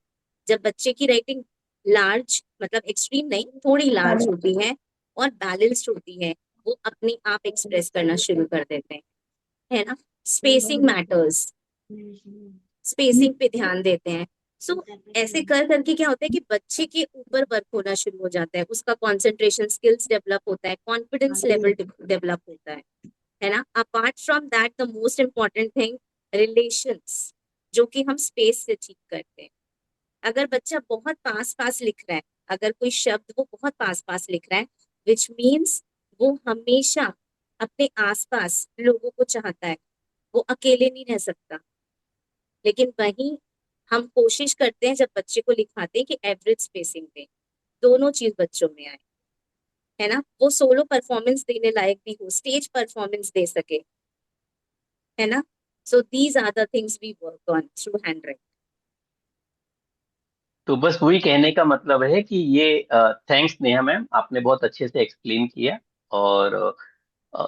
जब बच्चे की राइटिंग लार्ज, मतलब एक्सट्रीम नहीं, थोड़ी लार्ज होती है और बैलेंस्ड होती है, वो अपने आप एक्सप्रेस करना शुरू कर देते हैं, है ना। स्पेसिंग मैटर्स, स्पेसिंग पे ध्यान देते हैं। सो ऐसे कर करके क्या होता है कि बच्चे के ऊपर वर्क होना शुरू हो जाता है, उसका कंसंट्रेशन स्किल्स डेवलप होता है, कॉन्फिडेंस लेवल डेवलप होता है ना। Apart from that, the most important thing, relations, जो कि हम स्पेस से ठीक करते हैं। अगर बच्चा बहुत पास पास लिख रहा है, अगर कोई शब्द वो बहुत पास पास लिख रहा है, विच मीन्स वो हमेशा अपने आसपास लोगों को चाहता है, वो अकेले नहीं रह सकता। लेकिन वहीं हम कोशिश करते हैं जब बच्चे को लिखवाते हैं कि एवरेज स्पेसिंग पे, दोनों चीज बच्चों में आए, है ना। वो सोलो परफॉर्मेंस देने लायक भी हो, स्टेज परफॉर्मेंस दे सके, है ना। So these are the things we work on through hand writing. तो बस वही कहने का मतलब है कि ये, थैंक्स नेहा मैम, आपने बहुत अच्छे से एक्सप्लेन किया। और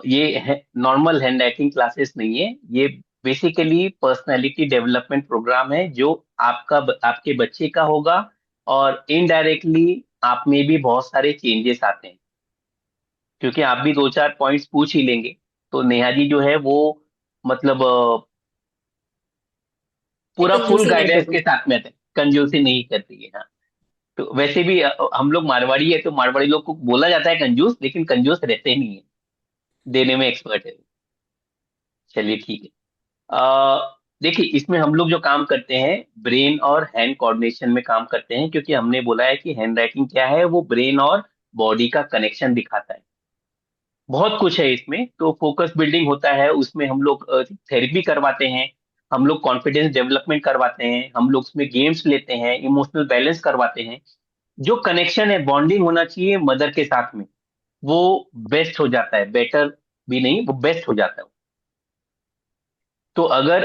ये नॉर्मल हैंड राइटिंग क्लासेस नहीं है, ये बेसिकली पर्सनालिटी डेवलपमेंट प्रोग्राम है, जो आपके बच्चे का होगा, और इनडायरेक्टली आप में भी बहुत सारे चेंजेस आते हैं, क्योंकि आप भी दो चार पॉइंट्स पूछ ही लेंगे। तो नेहा जी जो है वो, मतलब मैं पूरा फुल कंजूसी नहीं गाइडेंस के करूँ। साथ में थे, कंजूसी नहीं करती है। हाँ, तो वैसे भी हम लोग मारवाड़ी है, तो मारवाड़ी लोग को बोला जाता है कंजूस, लेकिन कंजूस रहते नहीं है, देने में एक्सपर्ट है। चलिए ठीक है। देखिए, इसमें हम लोग जो काम करते हैं, ब्रेन और हैंड कोऑर्डिनेशन में काम करते हैं, क्योंकि हमने बोला है कि हैंड राइटिंग क्या है, वो ब्रेन और बॉडी का कनेक्शन दिखाता है। बहुत कुछ है इसमें, तो फोकस बिल्डिंग होता है उसमें, हम लोग थेरेपी करवाते हैं, हम लोग कॉन्फिडेंस डेवलपमेंट करवाते हैं, हम लोग उसमें गेम्स लेते हैं, इमोशनल बैलेंस करवाते हैं। जो कनेक्शन है, बॉन्डिंग होना चाहिए मदर के साथ में, वो बेस्ट हो जाता है, बेटर भी नहीं, वो बेस्ट हो जाता है। तो अगर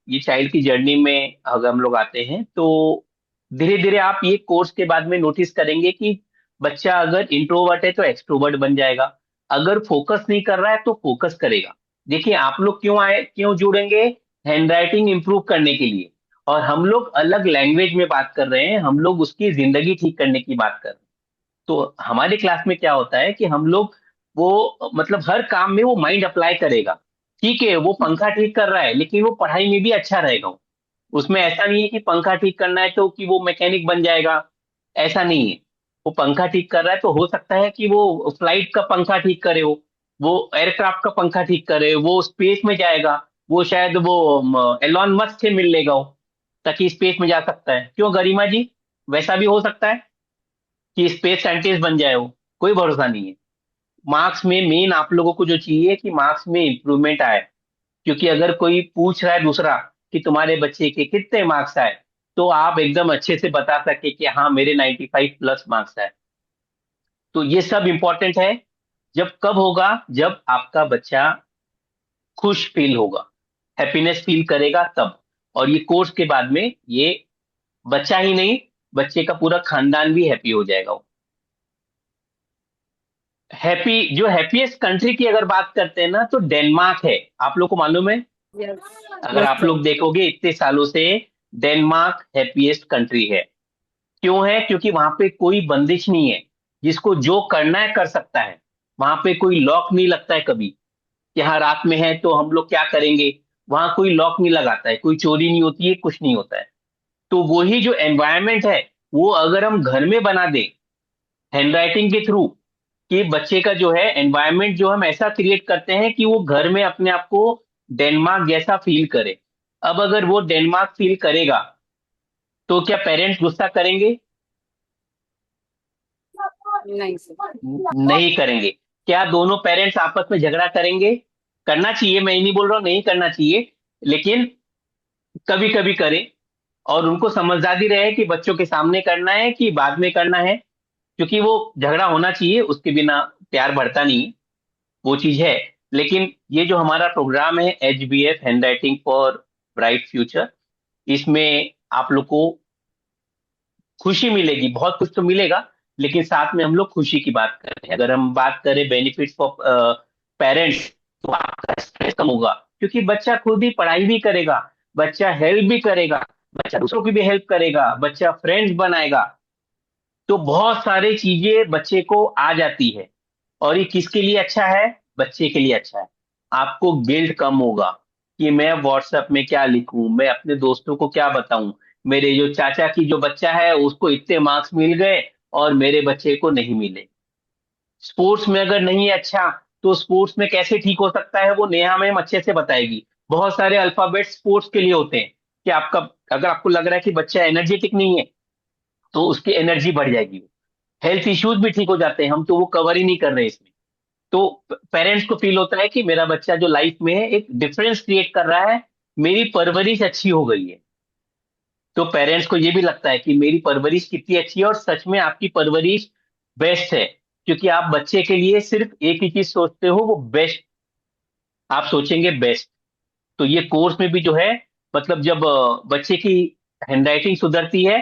ये चाइल्ड की जर्नी में अगर हम लोग आते हैं, तो धीरे धीरे आप ये कोर्स के बाद में नोटिस करेंगे कि बच्चा अगर इंट्रोवर्ट है तो एक्सट्रोवर्ट बन जाएगा, अगर फोकस नहीं कर रहा है तो फोकस करेगा। देखिए, आप लोग क्यों आए, क्यों जुड़ेंगे? हैंड राइटिंग इंप्रूव करने के लिए। और हम लोग अलग लैंग्वेज में बात कर रहे हैं, हम लोग उसकी जिंदगी ठीक करने की बात कर रहे हैं। तो हमारे क्लास में क्या होता है कि हम लोग वो मतलब हर काम में वो माइंड अप्लाई करेगा। ठीक है, वो पंखा ठीक कर रहा है लेकिन वो पढ़ाई में भी अच्छा रहेगा। उसमें ऐसा नहीं है कि पंखा ठीक करना है तो कि वो मैकेनिक बन जाएगा, ऐसा नहीं है। वो पंखा ठीक कर रहा है तो हो सकता है कि वो फ्लाइट का पंखा ठीक करे, वो एयरक्राफ्ट का पंखा ठीक करे, वो स्पेस में जाएगा, वो शायद वो एलॉन मस्क से मिल लेगा वो, ताकि स्पेस में जा सकता है। क्यों गरिमा जी, वैसा भी हो सकता है कि स्पेस साइंटिस्ट बन जाए वो, कोई भरोसा नहीं है। मार्क्स में मेन आप लोगों को जो चाहिए कि मार्क्स में इंप्रूवमेंट आए। क्योंकि अगर कोई पूछ रहा है दूसरा कि तुम्हारे बच्चे के कितने मार्क्स आए, तो आप एकदम अच्छे से बता सके कि हाँ मेरे 95 प्लस मार्क्स आए। तो ये सब इंपॉर्टेंट है। जब कब होगा, जब आपका बच्चा खुश फील होगा, हैप्पीनेस फील करेगा तब। और ये कोर्स के बाद में ये बच्चा ही नहीं, बच्चे का पूरा खानदान भी हैप्पी हो जाएगा। हैप्पी, जो हैप्पीएस्ट कंट्री की अगर बात करते हैं ना, तो डेनमार्क है। आप लोग को मालूम है? यस। अगर आप लोग देखोगे इतने सालों से, डेनमार्क हैप्पीएस्ट कंट्री है। क्यों है? क्योंकि वहां पे कोई बंदिश नहीं है, जिसको जो करना है कर सकता है। वहां पे कोई लॉक नहीं लगता है कभी कि हाँ रात में है तो हम लोग क्या करेंगे। वहां कोई लॉक नहीं लगाता है, कोई चोरी नहीं होती है, कुछ नहीं होता है। तो वही जो एनवायरनमेंट है, वो अगर हम घर में बना दें हैंडराइटिंग के थ्रू, कि बच्चे का जो है एनवायरनमेंट जो हम ऐसा क्रिएट करते हैं कि वो घर में अपने आप को डेनमार्क जैसा फील करे। अब अगर वो डेनमार्क फील करेगा तो क्या पेरेंट्स गुस्सा करेंगे? नहीं सर। नहीं करेंगे। क्या दोनों पेरेंट्स आपस में झगड़ा करेंगे? करना चाहिए, मैं ये नहीं बोल रहा हूँ नहीं करना चाहिए, लेकिन कभी कभी करें। और उनको समझदारी रहे कि बच्चों के सामने करना है कि बाद में करना है। क्योंकि वो झगड़ा होना चाहिए, उसके बिना प्यार बढ़ता नहीं है, वो चीज है। लेकिन ये जो हमारा प्रोग्राम है HBF hand writing for bright future, इसमें आप लोग को खुशी मिलेगी, बहुत कुछ तो मिलेगा, लेकिन साथ में हम लोग खुशी की बात कर रहे हैं। अगर हम बात करें बेनिफिट्स फॉर पेरेंट्स, तो आपका स्ट्रेस कम होगा, क्योंकि बच्चा खुद ही पढ़ाई भी करेगा, बच्चा हेल्प भी करेगा, बच्चा दूसरों की भी हेल्प करेगा, बच्चा फ्रेंड्स बनाएगा। तो बहुत सारी चीजें बच्चे को आ जाती है। और ये किसके लिए अच्छा है? बच्चे के लिए अच्छा है। आपको गिल्ट कम होगा कि मैं व्हाट्सएप में क्या लिखूं, मैं अपने दोस्तों को क्या बताऊं, मेरे जो चाचा की जो बच्चा है उसको इतने मार्क्स मिल गए और मेरे बच्चे को नहीं मिले। स्पोर्ट्स में अगर नहीं है अच्छा, तो स्पोर्ट्स में कैसे ठीक हो सकता है, वो नेहा मैम अच्छे से बताएगी। बहुत सारे अल्फाबेट स्पोर्ट्स के लिए होते हैं कि आपका, अगर आपको लग रहा है कि बच्चा एनर्जेटिक नहीं है, तो उसकी एनर्जी बढ़ जाएगी। हेल्थ इश्यूज भी ठीक हो जाते हैं, हम तो वो कवर ही नहीं कर रहे इसमें। तो पेरेंट्स को फील होता है कि मेरा बच्चा जो लाइफ में है एक डिफरेंस क्रिएट कर रहा है, मेरी परवरिश अच्छी हो गई है। तो पेरेंट्स को ये भी लगता है कि मेरी परवरिश कितनी अच्छी है, और सच में आपकी परवरिश बेस्ट है। क्योंकि आप बच्चे के लिए सिर्फ एक ही चीज सोचते हो, वो बेस्ट आप सोचेंगे, बेस्ट। तो ये कोर्स में भी जो है, मतलब जब बच्चे की हैंडराइटिंग सुधरती है,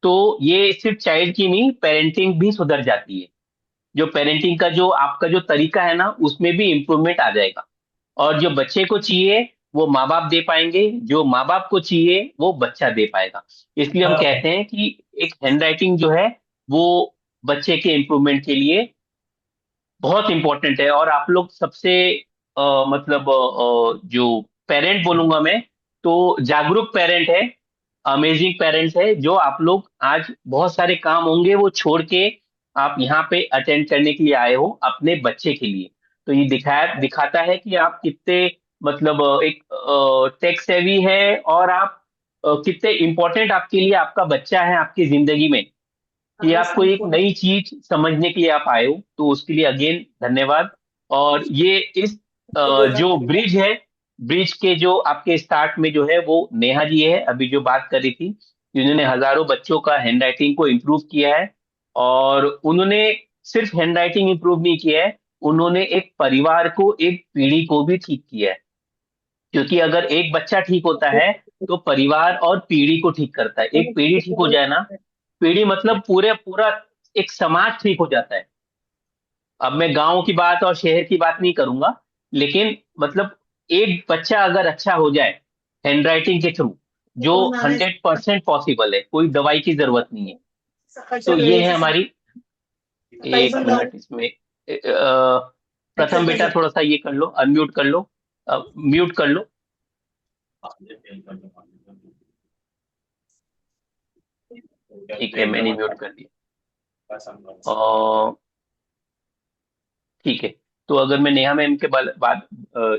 तो ये सिर्फ चाइल्ड की नहीं, पेरेंटिंग भी सुधर जाती है। जो पेरेंटिंग का जो आपका जो तरीका है ना, उसमें भी इम्प्रूवमेंट आ जाएगा। और जो बच्चे को चाहिए वो माँ बाप दे पाएंगे, जो माँ बाप को चाहिए वो बच्चा दे पाएगा। इसलिए हम कहते हैं कि एक हैंडराइटिंग जो है वो बच्चे के इम्प्रूवमेंट के लिए बहुत इंपॉर्टेंट है। और आप लोग सबसे मतलब जो पेरेंट बोलूंगा मैं, तो जागरूक पेरेंट है, अमेजिंग पेरेंट्स है, जो आप लोग आज बहुत सारे काम होंगे वो छोड़ के आप यहाँ पे अटेंड करने के लिए आए हो अपने बच्चे के लिए। तो ये दिखाता है कि आप कितने मतलब एक टेक सेवी है, और आप कितने इंपॉर्टेंट आपके लिए आपका बच्चा है आपकी जिंदगी में, कि आपको एक नई चीज समझने के लिए आप आए हो। तो उसके लिए अगेन धन्यवाद। और ये इस जो ब्रिज है, ब्रिज के जो आपके स्टार्ट में जो है वो नेहा जी है, अभी जो बात कर रही थी, जिन्होंने हजारों बच्चों का हैंडराइटिंग को इम्प्रूव किया है। और उन्होंने सिर्फ हैंडराइटिंग इम्प्रूव नहीं किया है, उन्होंने एक परिवार को, एक पीढ़ी को भी ठीक किया है। क्योंकि अगर एक बच्चा ठीक होता है तो परिवार और पीढ़ी को ठीक करता है। एक पीढ़ी ठीक हो जाए ना, पीढ़ी मतलब पूरे पूरा एक समाज ठीक हो जाता है। अब मैं गांव की बात और शहर की बात नहीं करूंगा, लेकिन मतलब एक बच्चा अगर अच्छा हो जाए हैंडराइटिंग के थ्रू, जो 100% पॉसिबल है, कोई दवाई की जरूरत नहीं है। तो ये है हमारी, एक मिनट इसमें प्रथम बेटा थोड़ा सा ये कर लो, अनम्यूट कर लो, म्यूट कर लो। ठीक है, मैंने म्यूट कर दिया। ठीक है, तो अगर मैं नेहा मैम के बाद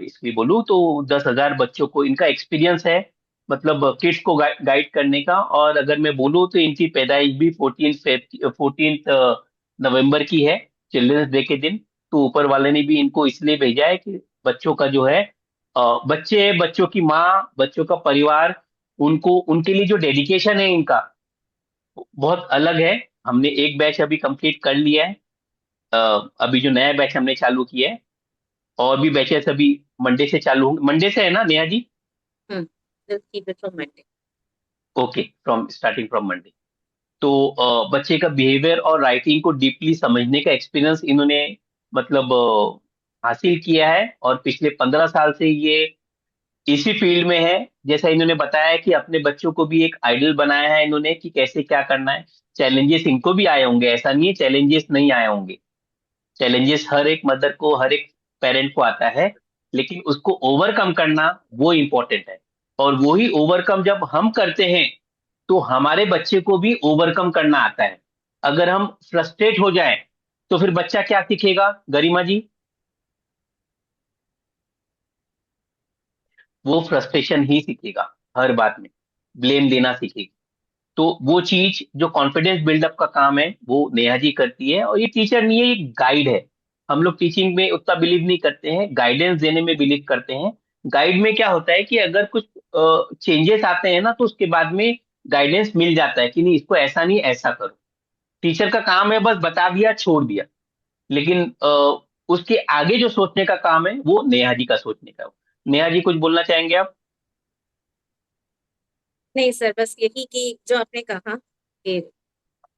इसलिए बोलूँ तो 10,000 बच्चों को इनका एक्सपीरियंस है, मतलब किड्स को गाइड करने का। और अगर मैं बोलूँ तो इनकी पैदाइश भी 14 नवंबर की है, चिल्ड्रंस डे के दिन। तो ऊपर वाले ने भी इनको इसलिए भेजा है कि बच्चों का जो है, बच्चे, बच्चों की माँ, बच्चों का परिवार, उनको, उनके लिए जो डेडिकेशन है इनका बहुत अलग है। हमने एक बैच अभी कंप्लीट कर लिया है, अ, अभी जो नया बैच हमने चालू किया है, और भी बैचेस अभी मंडे से चालू होंगे। मंडे से है ना Neha ji? keep it from Monday. Okay, from starting from Monday. तो बच्चे का बिहेवियर और राइटिंग को डीपली समझने का एक्सपीरियंस इन्होंने, मतलब हासिल किया है, और पिछले 15 साल से ये इसी फील्ड में है। जैसा इन्होंने बताया कि अपने बच्चों को भी एक आइडल बनाया है इन्होंने कि कैसे क्या करना है। चैलेंजेस इनको भी आए होंगे, ऐसा नहीं है चैलेंजेस नहीं आए होंगे। चैलेंजेस हर एक मदर को, हर एक पेरेंट को आता है, लेकिन उसको ओवरकम करना वो इम्पोर्टेंट है। और वो ही ओवरकम जब हम करते हैं तो हमारे बच्चे को भी ओवरकम करना आता है। अगर हम फ्रस्ट्रेट हो जाएं तो फिर बच्चा क्या सीखेगा गरिमा जी? वो फ्रस्ट्रेशन ही सीखेगा, हर बात में ब्लेम देना सीखेगा। तो वो चीज जो कॉन्फिडेंस बिल्डअप का काम है वो नेहा जी करती है। और ये टीचर नहीं है, ये गाइड है। हम लोग टीचिंग में उतना बिलीव नहीं करते हैं, गाइडेंस देने में बिलीव करते हैं। गाइड में क्या होता है कि अगर कुछ चेंजेस आते हैं ना, तो उसके बाद में गाइडेंस मिल जाता है कि नहीं, इसको ऐसा नहीं ऐसा करो। टीचर का काम है बस बता दिया, छोड़ दिया। लेकिन उसके आगे जो सोचने का काम है वो नेहा जी का सोचने का। नेहा जी कुछ बोलना चाहेंगे आप? नहीं सर, बस यही कि जो आपने कहा कि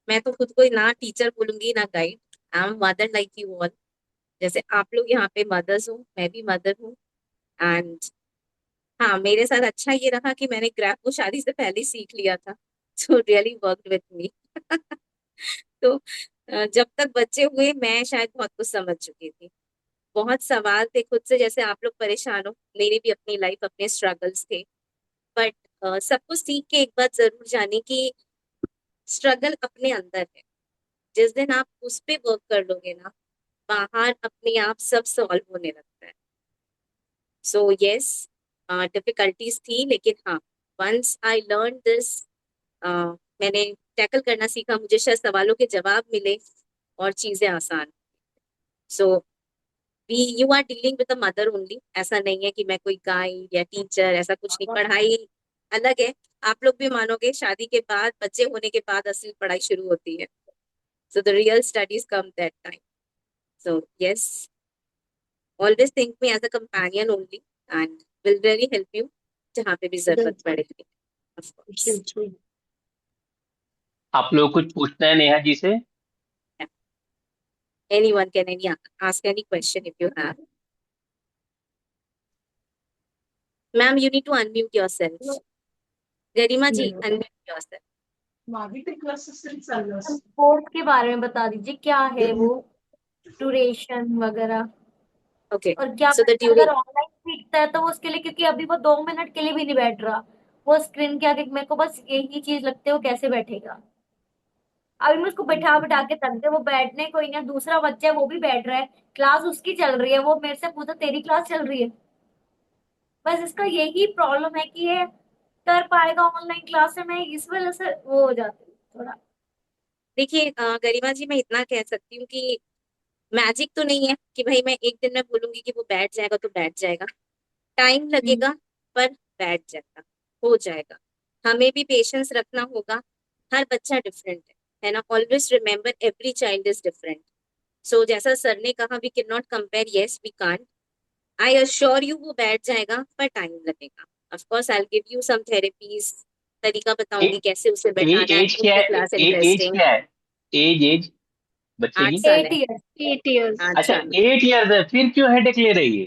मैं तो खुद को ना टीचर बोलूंगी ना guide. I am mother like you all. जैसे आप लोग यहाँ पे मदर्स हो, मैं भी मदर हूँ। एंड हाँ, मेरे साथ अच्छा ये रहा कि मैंने ग्राफ को शादी से पहले ही सीख लिया था। So really work with me. तो जब तक बच्चे हुए मैं शायद बहुत कुछ समझ चुकी थी। बहुत सवाल थे खुद से, जैसे आप लोग परेशान हो, मेरी भी अपनी लाइफ, अपने स्ट्रगल्स थे। बट सब कुछ सीख के एक बात जरूर जानी कि स्ट्रगल अपने अंदर है। जिस दिन आप उस पे वर्क कर लोगे ना, बाहर अपने आप सब सॉल्व होने लगता है। सो यस, डिफिकल्टीज थी, लेकिन हाँ, वंस आई लर्न दिस, मैंने टैकल करना सीखा, मुझे शायद सवालों के जवाब मिले और चीजें आसान। So we you are dealing with the mother only. ऐसा नहीं है कि मैं कोई गाइड या टीचर, ऐसा कुछ नहीं। पढ़ाई अलग है। आप लोग भी मानोगे, शादी के बाद, बच्चे होने के बाद असली पढ़ाई शुरू होती है। So the real studies come that time. So yes, always think me as a companion only, and will really help you जहाँ पे भी जरूरत पड़ेगी, of course. आप लोग कुछ पूछना है नेहा जी से? Yeah. Anyone can ask any question if you have. Ma'am, you need to unmute yourself. Garima ji, unmute yourself. Course के बारे में बता दीजिए, क्या है वो, ड्यूरेशन वगैरह। Okay. और क्या So the अगर duration. ऑनलाइन सीखता है तो वो उसके लिए, क्योंकि अभी वो 2 मिनट के लिए भी नहीं बैठ रहा, वो स्क्रीन के आगे, मेरे को बस यही चीज लगती है, वो कैसे बैठेगा। अभी मैं उसको बैठा बैठा के थक गई, वो बैठने कोई नहीं, दूसरा बच्चा है वो भी बैठ रहा है, क्लास उसकी चल रही है, वो मेरे से पूछा तेरी क्लास चल रही है। बस इसका यही प्रॉब्लम है कि ये कर पाएगा ऑनलाइन क्लास में, इस वजह से वो हो जाती है थोड़ा। देखिए गरिमा जी, मैं इतना कह सकती हूँ कि मैजिक तो नहीं है कि भाई मैं एक दिन में बोलूंगी कि वो बैठ जाएगा तो बैठ जाएगा। टाइम लगेगा, पर बैठ जाएगा, हो जाएगा। हमें भी पेशेंस रखना होगा। हर बच्चा डिफरेंट है ना। Always remember every child is different. So जैसा सर ने कहा, we can not compare, yes we can't. I assure you वो बैठ जाएगा, पर टाइम लगेगा। Of course I will give you some therapies, तरीका बताऊंगी कैसे उसे बैठाना है, एज make क्या the है? class as interesting। क्या है? एज बच्चे 8 की? साल 8 है। Years 8 years. 8 अच्छा, साल 8 इयर्स है, फिर क्यों हेडेक ले रही है?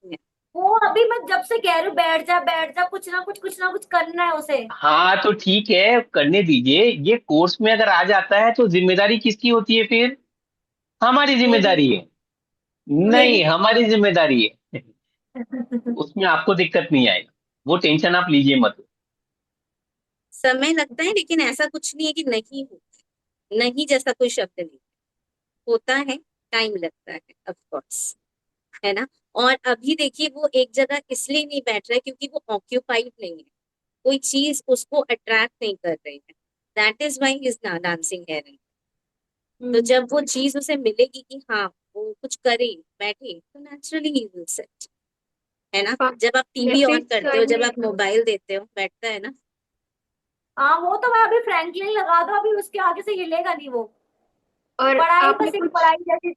है। वो अभी मैं जब से कह रही हूँ बैठ जा, कुछ ना कुछ करना है उसे। हाँ तो ठीक है, करने दीजिए। ये कोर्स में अगर आ जाता है तो जिम्मेदारी किसकी होती है फिर? हमारी मेरी जिम्मेदारी है। मेरी नहीं, हमारी जिम्मेदारी है। उसमें आपको दिक्कत नहीं आएगा, वो टेंशन आप लीजिए मत। समय लगता है लेकिन ऐसा कुछ नहीं है कि नहीं हो, नहीं जैसा कोई शब्द नहीं होता है, टाइम लगता है ऑफ कोर्स, है ना। और अभी देखिए वो एक जगह इसलिए नहीं बैठ रहा है क्योंकि वो ऑक्यूपाइड नहीं है, कोई चीज उसको अट्रैक्ट नहीं कर रही है, that is why he is dancing है। तो जब वो चीज उसे मिलेगी कि हाँ वो कुछ करे, बैठे, तो नेचुरली ही विल सेट, है ना। पर जब आप टीवी जैसे ऑन करते हो, सर जब ने आप मोबाइल देते हो, बैठता है ना। हाँ वो तो मैं अभी फ्रैंकलिन लगा दो, अभी उसके आगे से हिलेगा नहीं वो। और पढ़ाई बस एक पढ़ाई जैसी।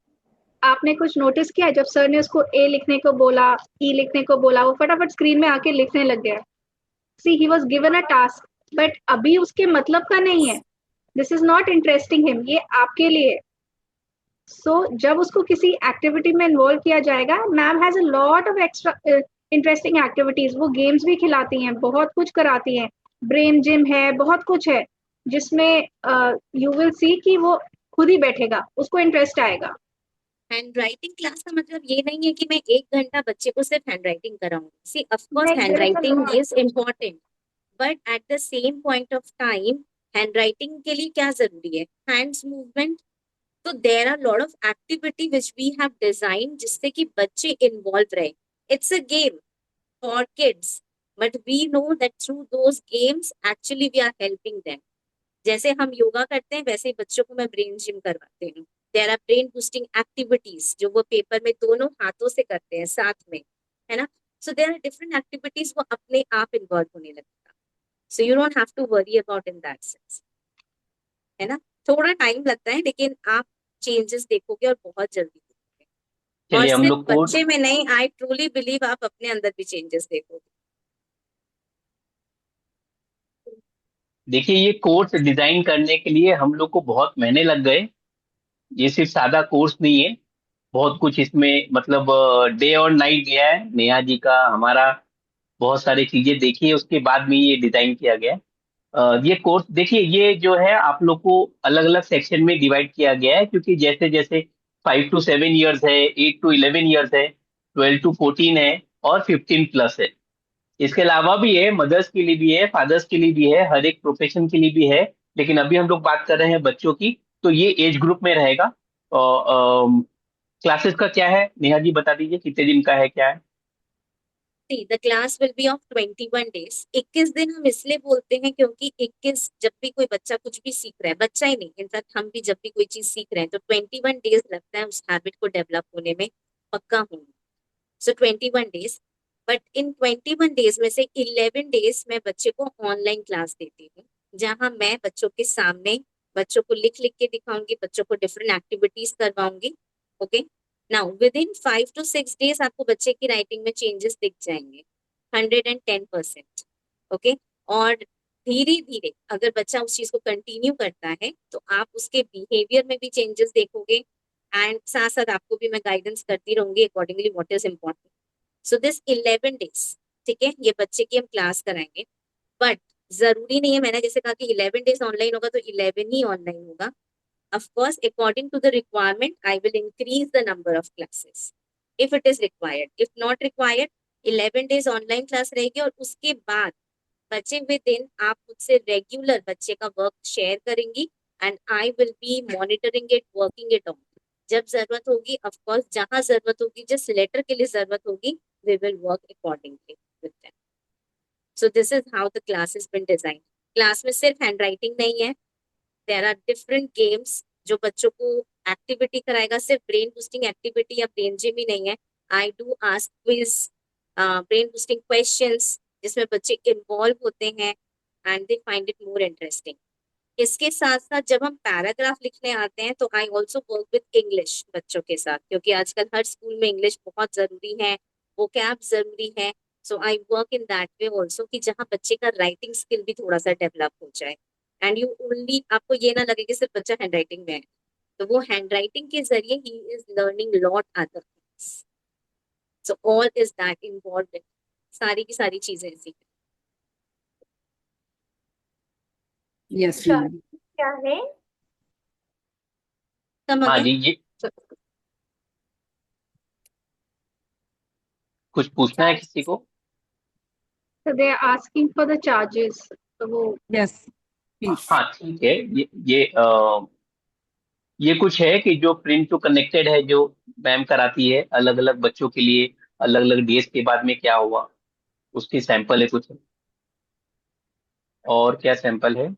आपने कुछ नोटिस किया है? जब सर ने उसको ए लिखने को बोला, ई लिखने को बोला, वो फटाफट स्क्रीन में आके लिखने लग गया। See he was given a task, but अभी उसके मतलब का नहीं है। This is not interesting him, ये आपके लिए। सो जब उसको किसी एक्टिविटी में इन्वॉल्व किया जाएगा, ma'am has a lot of extra interesting activities. वो गेम्स भी खिलाती हैं, बहुत कुछ कराती हैं, ब्रेन जिम है, बहुत कुछ है, जिसमें यू विल सी कि वो खुद ही बैठेगा, उसको इंटरेस्ट आएगा। हैंड राइटिंग क्लास का मतलब ये नहीं है कि मैं 1 घंटा बच्चे को सिर्फ हैंड राइटिंग कराऊंगी। सी ऑफ कोर्स नहीं, hand there is a writing lot. Is important, but at the same point of time handwriting के लिए क्या जरूरी है? Hands movement. तो there are lot of activity which we have design जिससे कि बच्चे इन्वॉल्व रहे। It's a game for kids, but we know that through those games actually we are helping them. जैसे हम योगा करते हैं वैसे ही बच्चों को मैं ब्रेन जिम करवाती हूँ। There our brain boosting activities जो वो पेपर में दोनों हाथों से करते हैं साथ में, है ना। So there are different activities, वो अपने आप इन्वॉल्व होने लगेगा। So you don't have to worry about in that sense, है ना। थोड़ा टाइम लगता है लेकिन आप चेंजेस देखोगे और बहुत जल्दी देखोगे। और चलिए हम सिर्फ लोग कोर्स, बच्चे में नहीं, आई ट्रूली बिलीव आप अपने अंदर भी चेंजेस देखोगे। देखिए ये कोर्स डिजाइन करने के लिए हम लोग को बहुत महीने लग गए। ये सिर्फ सादा कोर्स नहीं है, बहुत कुछ इसमें मतलब डे और नाइट गया है नेहा जी का, हमारा बहुत सारी चीजें देखी है, उसके बाद में ये डिजाइन किया गया है। ये कोर्स देखिए, ये जो है आप लोग को अलग अलग सेक्शन में डिवाइड किया गया है, क्योंकि जैसे जैसे 5 to 7 years है, 8 to 11 years है, 12 to 14 है, और 15 प्लस है। इसके अलावा भी है, मदर्स के लिए भी है, फादर्स के लिए भी है, हर एक प्रोफेशन के लिए भी है। लेकिन अभी हम लोग बात कर रहे हैं बच्चों की, तो ये एज ग्रुप में रहेगा। और क्लासेस का क्या है नेहा जी, बता दीजिए कितने दिन का है, क्या है? See the class will be of 21 days. 21 दिन हम इसलिए बोलते हैं क्योंकि 21, जब भी कोई बच्चा कुछ भी सीख रहा है, बच्चा ही नहीं इनफैक्ट हम भी जब भी कोई चीज सीख रहे हैं तो 21 डेज लगता है उस हैबिट को डेवलप होने में, पक्का होने। सो 21 डेज, बट इन 21 डेज में से 11 डेज मैं बच्चे को ऑनलाइन क्लास देती हूँ, जहां मैं बच्चों के सामने बच्चों को लिख लिख के दिखाऊंगी, बच्चों को डिफरेंट एक्टिविटीज करवाऊंगी। Okay, now within 5 to 6 days आपको बच्चे की राइटिंग में चेंजेस दिख जाएंगे, 110%। ओके, और धीरे धीरे अगर बच्चा उस चीज को कंटिन्यू करता है तो आप उसके बिहेवियर में भी चेंजेस देखोगे, एंड साथ साथ आपको भी मैं गाइडेंस करती रहूंगी accordingly what is important. So this 11 days, ठीक है, ये बच्चे की हम क्लास कराएंगे। बट जरूरी नहीं है, मैंने जैसे कहा कि 11 डेज ऑनलाइन होगा तो 11 ही ऑनलाइन होगा। Of course, according to the requirement, I will increase the number of classes if it is required. If not required, 11 days online class रहेगी, और उसके बाद बचे हुए दिन आप मुझसे रेगुलर बच्चे का वर्क शेयर करेंगी, and I will be monitoring it, working it on. जब जरूरत होगी, ऑफ कोर्स जहां जरूरत होगी, जिस लेटर के लिए जरूरत होगी, we will work accordingly with them. So this is how the class is been design. Class में सिर्फ हैंड राइटिंग नहीं है, देर आर डिफरेंट गेम्स जो बच्चों को एक्टिविटी कराएगा, सिर्फ ब्रेन बूस्टिंग एक्टिविटी या ब्रेन जिम ही नहीं है। I do ask quiz, brain boosting questions, जिसमें बच्चे इन्वॉल्व होते हैं and they find it more interesting. इसके साथ साथ जब हम पैराग्राफ लिखने आते हैं तो I also work with English बच्चों के साथ, क्योंकि आजकल हर स्कूल में इंग्लिश बहुत जरूरी है, वो कैब जरूरी है। So I work in that way also कि जहाँ बच्चे का राइटिंग स्किल भी थोड़ा सा डेवलप हो जाए, एंड यू ओनली, आपको ये ना लगे कि सिर्फ बच्चा हैंड राइटिंग में है, तो वो हैंड राइटिंग के जरिए he is learning lot other things. So all is that involve in, सारी की सारी चीजें इसी में। यस अच्छा, मैम। क्या है? कम हाँ अगेन। जी, ये कुछ पूछना है किसी को? So they are asking for the charges. तो वो यस प्लीज। हाँ ठीक है, ये कुछ है कि जो प्रिंट टू कनेक्टेड है जो मैम कराती है अलग अलग बच्चों के लिए, अलग अलग डेज के बाद में क्या हुआ, उसकी सैंपल है कुछ। और क्या सैंपल है,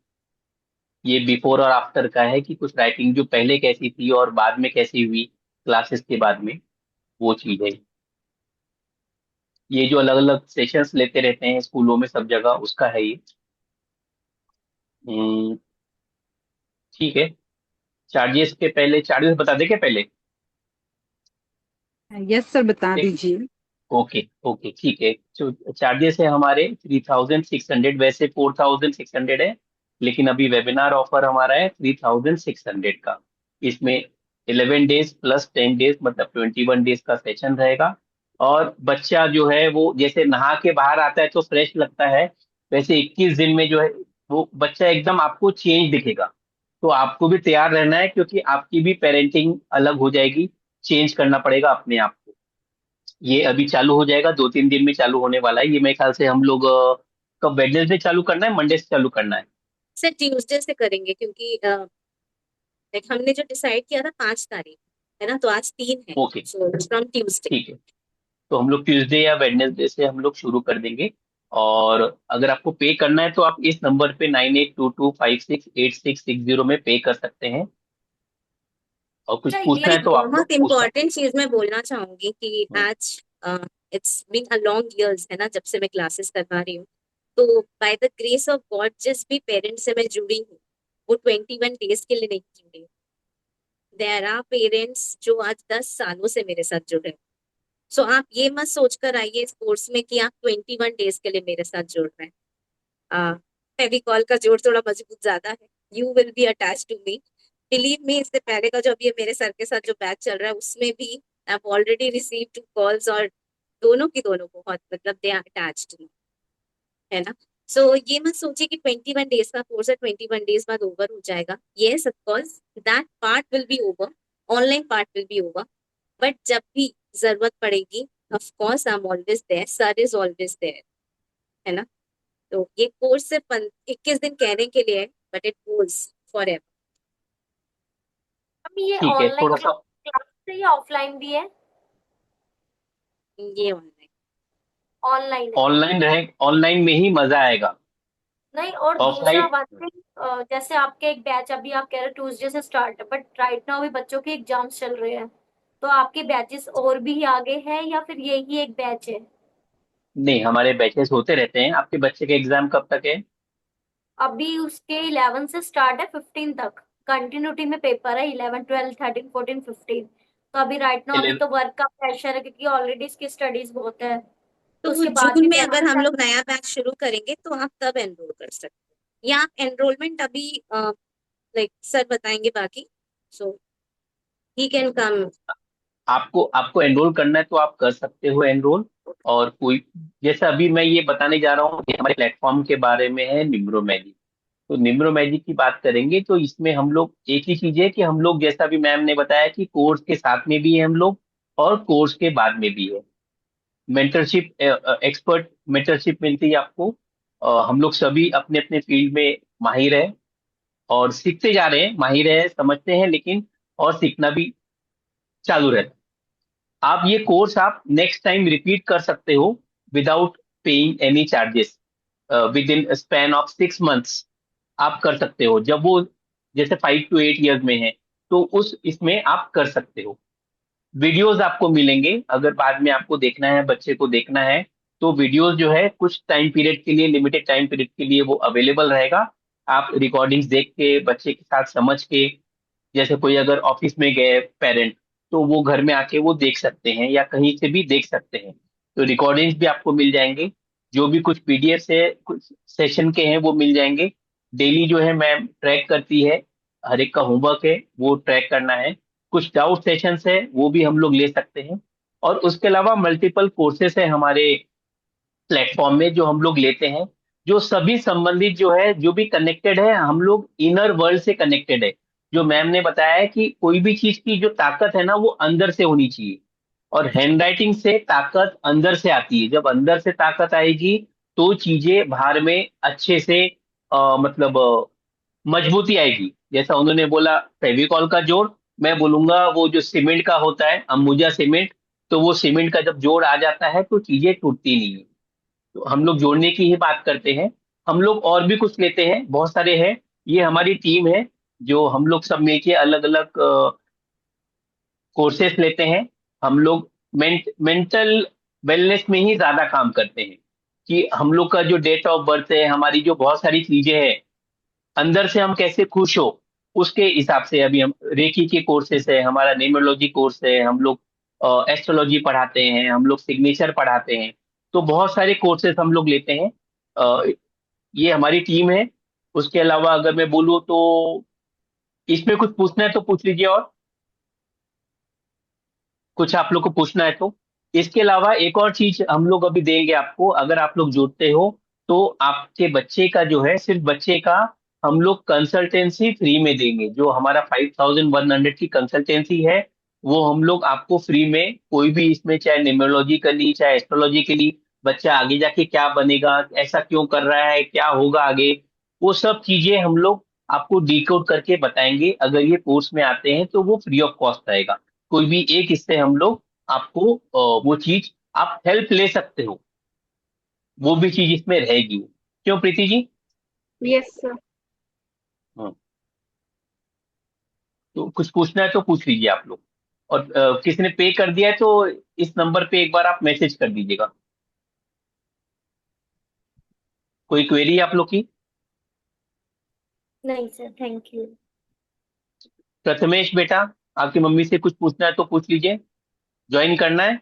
ये बिफोर और आफ्टर का है कि कुछ राइटिंग जो पहले कैसी थी और बाद में कैसी हुई क्लासेस के बाद में, वो चीज है। ये जो अलग अलग सेशंस लेते रहते हैं स्कूलों में सब जगह, उसका है ये। हम्म, ठीक है। चार्जेस के पहले चार्जेस बता दें क्या पहले? यस सर, बता दीजिए। ओके ओके ठीक है। तो चार्जेस है हमारे 3600, वैसे 4600 है, लेकिन अभी वेबिनार ऑफर हमारा है 3600 का। इसमें 11 डेज प्लस 10 डेज, मतलब 21 डेज का सेशन रहेगा। और बच्चा जो है वो जैसे नहा के बाहर आता है तो फ्रेश लगता है, वैसे 21 दिन में जो है वो बच्चा एकदम आपको चेंज दिखेगा। तो आपको भी तैयार रहना है, क्योंकि आपकी भी पेरेंटिंग अलग हो जाएगी, चेंज करना पड़ेगा अपने आप को। ये अभी चालू हो जाएगा, 2-3 दिन में चालू होने वाला है ये। मेरे ख्याल से हम लोग कब वेडनेसडे चालू करना है, मंडे से चालू करना है? सर ट्यूसडे से करेंगे, क्योंकि हमने जो डिसाइड किया था 5 तारीख, है ना, तो आज 3 है, ओके सो फ्रॉम ट्यूसडे। ठीक है। तो हम लोग ट्यूसडे या वेडनेसडे से हम लोग शुरू कर देंगे। और अगर आपको पे करना है तो आप इस नंबर पे 9822568660 में पे कर सकते हैं। और कुछ अच्छा, पूछना ये है तो आप लोग बहुत पूछ सकते इंपॉर्टेंट चीज मैं बोलना चाहूंगी कि हैं। आज it's been a long years, है ना, जब से मैं क्लासेस करवा रही हूँ। तो by the grace of God जिस भी पेरेंट्स से मैं जुड़ी हूँ, वो 21 डेज के लिए नहीं जुड़ी। देयर आर पेरेंट्स जो आज 10 सालों से मेरे साथ जुड़े हैं। सो आप ये मत सोचकर आइए इस कोर्स में कि आप 21 डेज के लिए मेरे साथ जुड़ रहे हैं। फेविकॉल का जोड़ थोड़ा मजबूत ज्यादा है। You will be attach to me, believe me. इससे पहले का जो अभी ये मेरे सर के साथ जो बैच चल रहा है उसमें भी I have already receive 2 calls, और दोनों की दोनों बहुत, मतलब दे आर अटैच्ड, है ना। सो ये मत सोचिए कि 21 डेज का कोर्स है, 21 डेज बाद ओवर हो जाएगा। Yes of course that part will be over, online part will be over, but जब भी जरूरत पड़ेगी of course I am always there, sir is always there, है ना। तो ये कोर्स सिर्फ 21 दिन कहने के लिए है, but it goes for ever. हम ये ठीक है, ऑनलाइन थोड़ा सा क्लास है या ऑफलाइन भी है? ये ऑनलाइन। ऑनलाइन है। ऑनलाइन रहे, ऑनलाइन में ही मजा आएगा। नहीं, और दूसरा ऑफलाइन बात है, जैसे आपके एक बैच अभी आप कह रहे हो ट्यूसडे से स्टार्ट है, बट राइट नाउ अभी बच्चों के एग्जाम्स चल रहे हैं, तो आपके बैचेस और भी आगे हैं या फिर यही एक बैच है? नहीं, हमारे बैचेस होते रहते हैं। आपके बच्चे के एग्जाम कब तक है? अभी उसके 11 से स्टार्ट है 15 तक, कंटिन्यूटी में पेपर है 11 12 13 14 15। तो अभी राइट नाउ अभी तो वर्क का प्रेशर है क्योंकि ऑलरेडी इसकी स्टडीज बहुत है, तो तो वो उसके बाद जून भी में अगर हम पेपर। लोग नया बैच शुरू करेंगे तो आप तब एनरोल कर सकते हैं, या आप एनरोलमेंट अभी लाइक सर बताएंगे बाकी, सो ही कैन कम। आपको आपको एनरोल करना है तो आप कर सकते हो एनरोल। और कोई, जैसे अभी मैं ये बताने जा रहा हूँ, ये हमारे प्लेटफॉर्म के बारे में है, निम्रो मैजिक। तो निम्रो मैजिक की बात करेंगे तो इसमें हम लोग एक ही चीज है कि हम लोग, जैसा भी मैम ने बताया कि कोर्स के साथ में भी है हम लोग और कोर्स के बाद में भी है। मेंटरशिप, एक्सपर्ट मेंटरशिप मिलती है आपको। हम लोग सभी अपने अपने फील्ड में माहिर है और सीखते जा रहे हैं, माहिर है समझते हैं, लेकिन और सीखना भी चालू रहता है। आप ये कोर्स आप नेक्स्ट टाइम रिपीट कर सकते हो without paying any charges, with in span of 6 months. आप कर सकते हो जब वो जैसे 5 to 8 years में है, तो उस इसमें आप कर सकते हो। वीडियोस आपको मिलेंगे, अगर बाद में आपको देखना है, बच्चे को देखना है, तो वीडियोस जो है कुछ टाइम पीरियड के लिए, लिमिटेड टाइम पीरियड के लिए वो अवेलेबल रहेगा। आप रिकॉर्डिंग्स देख के बच्चे के साथ समझ के, जैसे कोई अगर ऑफिस में गए पेरेंट, तो वो घर में आके वो देख सकते हैं या कहीं से भी देख सकते हैं। तो रिकॉर्डिंग्स भी आपको मिल जाएंगे, जो भी कुछ पीडीएफ से कुछ सेशन के हैं वो मिल जाएंगे। डेली जो है मैम ट्रैक करती है, हर एक का होमवर्क है वो ट्रैक करना है। कुछ डाउट सेशंस है वो भी हम लोग ले सकते हैं। और उसके अलावा मल्टीपल कोर्सेस है हमारे प्लेटफॉर्म में जो हम लोग लेते हैं, जो सभी संबंधित जो है, जो भी कनेक्टेड है, हम लोग इनर वर्ल्ड से कनेक्टेड है। जो मैम ने बताया है कि कोई भी चीज की जो ताकत है ना, वो अंदर से होनी चाहिए। और हैंडराइटिंग से ताकत अंदर से आती है। जब अंदर से ताकत आएगी तो चीजें बाहर में अच्छे से मतलब मजबूती आएगी। जैसा उन्होंने बोला फेविकॉल का जोड़, मैं बोलूंगा वो जो सीमेंट का होता है, अंबुजा सीमेंट, तो वो सीमेंट का जब जोड़ आ जाता है तो चीजें टूटती नहीं है। तो हम लोग जोड़ने की ही बात करते हैं। हम लोग और भी कुछ लेते हैं, बहुत सारे हैं। ये हमारी टीम है, जो हम लोग सब मिलके अलग अलग कोर्सेस लेते हैं। हम लोग मेंटल वेलनेस में ही ज्यादा काम करते हैं, कि हम लोग का जो डेट ऑफ बर्थ है, हमारी जो बहुत सारी चीजें हैं, अंदर से हम कैसे खुश हो, उसके हिसाब से अभी हम रेकी के कोर्सेस है, हमारा न्यूमरोलॉजी कोर्स है, हम लोग एस्ट्रोलॉजी पढ़ाते हैं, हम लोग सिग्नेचर पढ़ाते हैं। तो बहुत सारे कोर्सेस हम लोग लेते हैं। अ, ये हमारी टीम है। उसके अलावा अगर मैं बोलूँ तो इसमें कुछ पूछना है तो पूछ लीजिए, और कुछ आप लोग को पूछना है तो। इसके अलावा एक और चीज हम लोग अभी देंगे आपको, अगर आप लोग जुड़ते हो तो आपके बच्चे का जो है, सिर्फ बच्चे का हम लोग कंसल्टेंसी फ्री में देंगे। जो हमारा 5100 की कंसल्टेंसी है, वो हम लोग आपको फ्री में, कोई भी इसमें चाहे न्यूमरोलॉजी के लिए चाहे एस्ट्रोलॉजी के लिए, बच्चा आगे जाके क्या बनेगा, ऐसा क्यों कर रहा है, क्या होगा आगे, वो सब चीजें हम लोग आपको डिकोड करके बताएंगे। अगर ये कोर्स में आते हैं तो वो फ्री ऑफ कॉस्ट रहेगा। कोई भी एक इससे हम लोग आपको वो चीज आप हेल्प ले सकते हो, वो भी चीज इसमें रहेगी। क्यों प्रीति जी? Yes sir. हाँ, तो कुछ पूछना है तो पूछ लीजिए आप लोग। और किसी ने पे कर दिया है तो इस नंबर पे एक बार आप मैसेज कर दीजिएगा। कोई क्वेरी आप लोग की? नहीं सर, थैंक यू। प्रथमेश बेटा, आपकी मम्मी से कुछ पूछना है तो पूछ लीजिए। ज्वाइन करना है?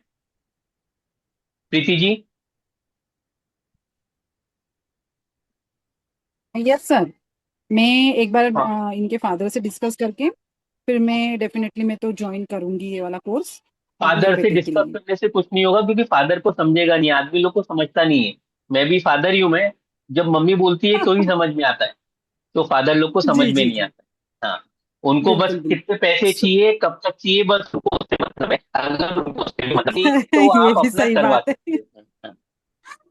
प्रीति जी? यस सर, मैं एक बार हाँ, इनके फादर से डिस्कस करके फिर मैं डेफिनेटली मैं तो ज्वाइन करूंगी ये वाला कोर्स अपने फादर से बेटे के डिस्कस लिए। करने से कुछ नहीं होगा, क्योंकि फादर को समझेगा नहीं, आदमी लोग को समझता नहीं है। मैं भी फादर ही हूं। मैं जब मम्मी बोलती है तो ही समझ में आता है, तो फादर लोग को समझ जी में जी नहीं जी, आता। हाँ, उनको बस बिल्कुल बिल्कुल। कितने पैसे सो- चाहिए, कब तक चाहिए, बस उनको उससे मतलब है। अगर उनको उससे भी मतलब नहीं तो ये आप भी अपना सही करवा बात है। सकते हो। हाँ,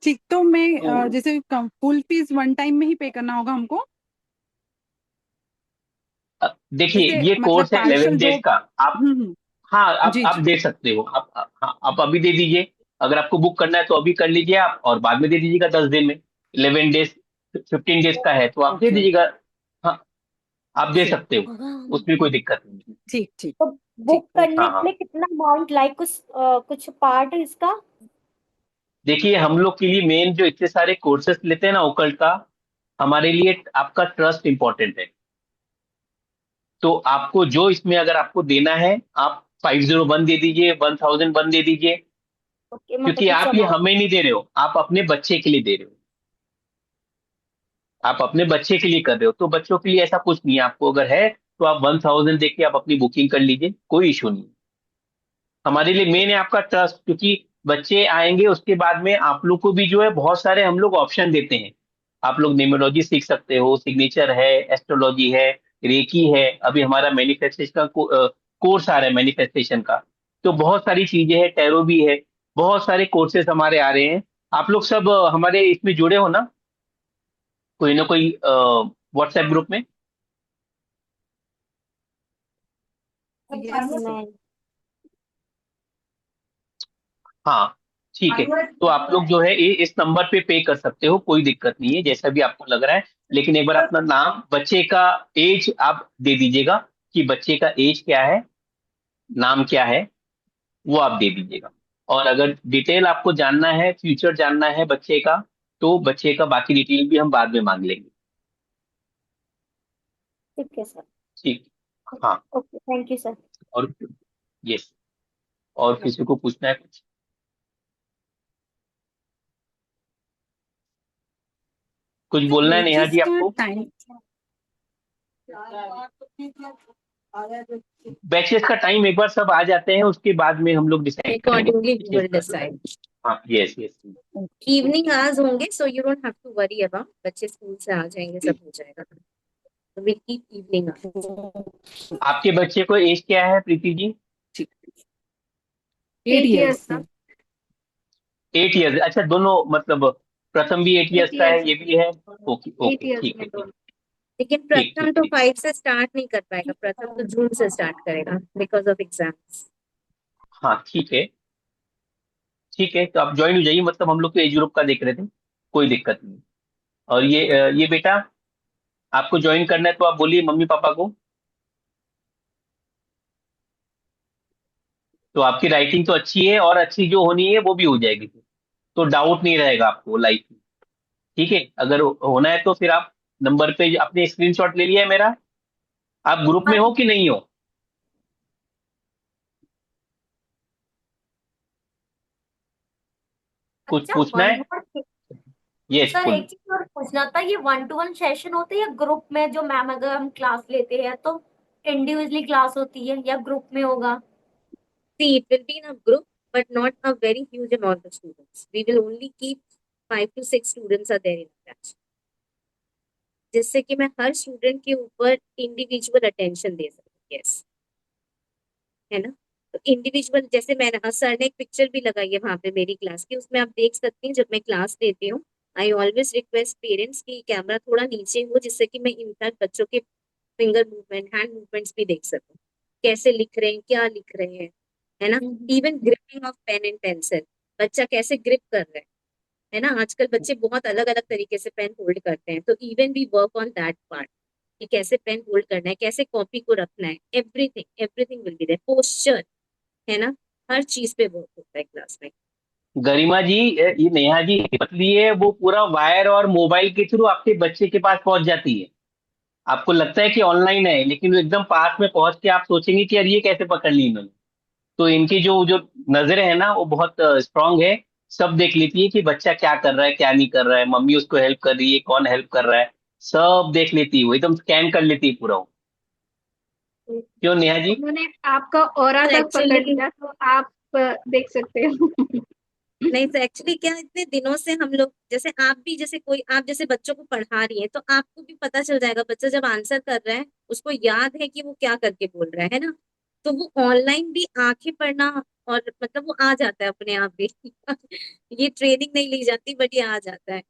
ठीक, तो मैं तो जैसे फुल फीस वन टाइम में ही पे करना होगा हमको? देखिए, जैसे ये मतलब कोर्स है पार्शल 11 जो। डेज का। आप, हम्म। हाँ, आप जी आप जी। दे सकते हो। हाँ, आप अभी दे दीजिए। अगर आपको बुक करना है तो अभी कर लीजिए आप, और बाद में दे दीजिएगा 10 दिन में। 11 डेज, 15 डेज का है तो आप दे ओके दीजिएगा। ओके। हाँ, आप दे चलो, सकते हो, उसमें कोई दिक्कत नहीं है। ठीक ठीक। तो ठीक, बुक करने हाँ के हाँ, लिए कितना अमाउंट, लाइक कुछ कुछ पार्ट है इसका? देखिए हम लोग के लिए मेन जो इतने सारे कोर्सेस लेते हैं ना ओकल्ट का, हमारे लिए आपका ट्रस्ट इंपॉर्टेंट है। तो आपको जो इसमें अगर आपको देना है, आप 501 दे दीजिए, 1001 दे दीजिए। ओके, मतलब क्योंकि कुछ आप ये अमाउंट। हमें नहीं दे रहे हो, आप अपने बच्चे के लिए दे रहे हो। आप अपने बच्चे के लिए कर रहे हो, तो बच्चों के लिए ऐसा कुछ नहीं है। आपको अगर है तो आप 1000 दे के आप अपनी बुकिंग कर लीजिए, कोई इशू नहीं। हमारे लिए मेन है आपका ट्रस्ट, क्योंकि बच्चे आएंगे उसके बाद में आप लोग को भी जो है बहुत सारे हम लोग ऑप्शन देते हैं। आप लोग न्यूमरोलॉजी सीख सकते हो, सिग्नेचर है, एस्ट्रोलॉजी है, रेकी है, अभी हमारा मैनिफेस्टेशन का कोर्स आ रहा है मैनिफेस्टेशन का। तो बहुत सारी चीजें हैं, टैरो भी है, बहुत सारे कोर्सेज हमारे आ रहे हैं। आप लोग सब हमारे इसमें जुड़े हो ना, कोई ना कोई व्हाट्सएप ग्रुप में? Yes sir. नहीं। हाँ, ठीक है। तो आप लोग जो है इस नंबर पे कर सकते हो, कोई दिक्कत नहीं है, जैसा भी आपको लग रहा है। लेकिन एक बार अपना नाम, बच्चे का एज आप दे दीजिएगा, कि बच्चे का एज क्या है, नाम क्या है, वो आप दे दीजिएगा। और अगर डिटेल आपको जानना है, फ्यूचर जानना है बच्चे का, तो बच्चे का बाकी डिटेल भी हम बाद में मांग लेंगे। ठीक है सर। ठीक। हाँ। Okay, thank you sir. और यस, और किसी को पूछना है कुछ? कुछ बोलना है नेहा जी रेजिस का आपको? टाइम। बैचेस का टाइम एक बार सब आ जाते हैं, उसके बाद में हम लोग डिसाइड करेंगे अकॉर्डिंगली वी batches विल का। डिसाइड। हाँ, यस यस। इवनिंग आवर्स होंगे, so you don't have to worry about, बच्चे स्कूल से आ जाएंगे, सब हो जाएगा। तो विल कीप इवनिंग आवर्स। आपके बच्चे को एज क्या है प्रीति जी? 8 8 years years का। 8 ईयर्स? अच्छा, दोनों मतलब प्रथम भी 8 ईयर्स 8 का है, years ये भी है? ओके 8 ओके, years ठीक है में ठीक। दोनों। लेकिन ठीक प्रथम ठीक तो ठीक। 5 से स्टार्ट नहीं कर पाएगा, प्रथम तो जून से स्टार्ट करेगा बिकॉज ऑफ एग्जाम्स। हाँ ठीक है ठीक है, तो आप ज्वाइन हो जाइए, मतलब हम लोग तो एज ग्रुप का देख रहे थे, कोई दिक्कत नहीं। और ये बेटा, आपको ज्वाइन करना है तो आप बोलिए मम्मी पापा को। तो आपकी राइटिंग तो अच्छी है, और अच्छी जो होनी है वो भी हो जाएगी, तो डाउट नहीं रहेगा आपको लाइफ में। ठीक है, अगर होना है तो फिर आप नंबर पे अपने स्क्रीनशॉट ले लिया है मेरा। आप ग्रुप में हो कि नहीं हो? कुछ अच्छा, पूछना वन है? और यस, सर, बोलो। एक चीज और पूछना था, ये 1-to-1 सेशन होते हैं या ग्रुप में, जो मैम अगर हम क्लास लेते हैं तो इंडिविजुअली क्लास होती है या ग्रुप में होगा? See, it will be in a group, but not a very huge amount of students. We will only keep 5 to 6 students are there in the batch. जिससे कि मैं हर स्टूडेंट के ऊपर इंडिविजुअल अटेंशन दे सकूं। यस, है ना। तो इंडिविजुअल, जैसे मैंने सर ने एक पिक्चर भी लगाई है वहां पे मेरी क्लास की, उसमें आप देख सकती हैं जब मैं क्लास लेती हूँ, आई ऑलवेज रिक्वेस्ट पेरेंट्स की कैमरा थोड़ा नीचे हो, जिससे कि मैं इनफैक्ट बच्चों के फिंगर मूवमेंट, हैंड मूवमेंट्स भी देख सकूं, कैसे लिख रहे हैं, क्या लिख रहे हैं, है ना। Even gripping of pen and pencil, बच्चा कैसे ग्रिप कर रहा है ना। आजकल बच्चे बहुत अलग अलग तरीके से पेन होल्ड करते हैं, तो even we work on that part कि कैसे पेन होल्ड करना है, कैसे कॉपी को रखना है, everything everything will be there, posture, है ना। हर चीज पे वर्क होता है क्लास में। गरिमा जी, ये नेहा जी पतली है, वो पूरा वायर और मोबाइल के थ्रू आपके बच्चे के पास पहुंच जाती है। आपको लगता है कि ऑनलाइन है, लेकिन वो एकदम पास में पहुंच के आप सोचेंगे कि यार ये कैसे पकड़ ली इन्होंने। तो इनकी जो जो नजरें है ना, वो बहुत स्ट्रांग है। सब देख लेती है कि बच्चा क्या कर रहा है, क्या नहीं कर रहा है, मम्मी उसको हेल्प कर रही है, कौन हेल्प कर रहा है, सब देख लेती है वो, एकदम स्कैन कर लेती है पूरा वो। क्यों नेहा जी? उन्होंने आपका ऑरा तो तक पकड़ एक्चुअली लिया, तो आप देख सकते हो। नहीं, तो एक्चुअली क्या, इतने दिनों से हम लोग, जैसे आप भी, जैसे कोई आप जैसे बच्चों को पढ़ा रही है, तो आपको भी पता चल जाएगा बच्चा जब आंसर कर रहा है, उसको याद है कि वो क्या करके बोल रहा है ना। तो वो ऑनलाइन भी आंखें पढ़ना, और मतलब वो आ जाता है अपने आप भी। ये ट्रेनिंग नहीं ली जाती, बट ये आ जाता है।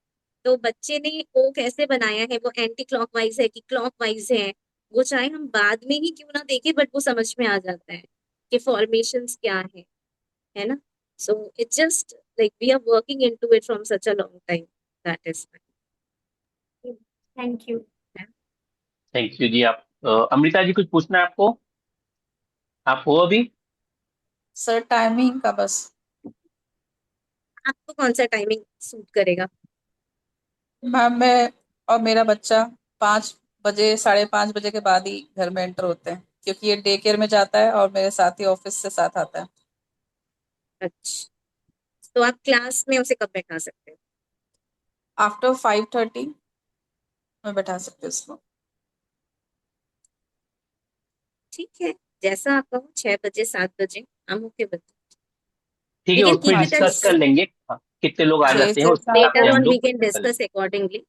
तो बच्चे ने वो कैसे बनाया है, वो एंटी क्लॉकवाइज है कि क्लॉकवाइज है, वो चाहे हम बाद में ही क्यों ना देखें, बट वो समझ में आ जाता है कि फॉर्मेशंस क्या है ना। So it's just like we are working into it from such a long time. That is fine. Thank you. Thank you ji. आप अमृता जी, कुछ पूछना है आपको? आप हो अभी? सर टाइमिंग का बस। आपको कौन सा टाइमिंग सूट करेगा? मैम, मैं और मेरा बच्चा 5 बजे 5:30 बजे के बाद ही घर में एंटर होते हैं, क्योंकि ये डे केयर में जाता है और मेरे साथ ही ऑफिस से साथ आता है। अच्छा, तो आप क्लास में उसे कब बैठा सकते हो? आफ्टर 5:30 मैं बैठा सकती हूँ उसको। ठीक है, जैसा आप कहो, 6 बजे 7 बजे, हम ओके बता। ठीक है, लेकिन उसमें कीप हाँ, इट डिस्कस कर छः लेंगे। हाँ, कितने लोग आ छः जाते हैं से उस हिसाब सात से लेटर हम ऑन वी लोग कैन कर लेंगे। डिस्कस अकॉर्डिंगली,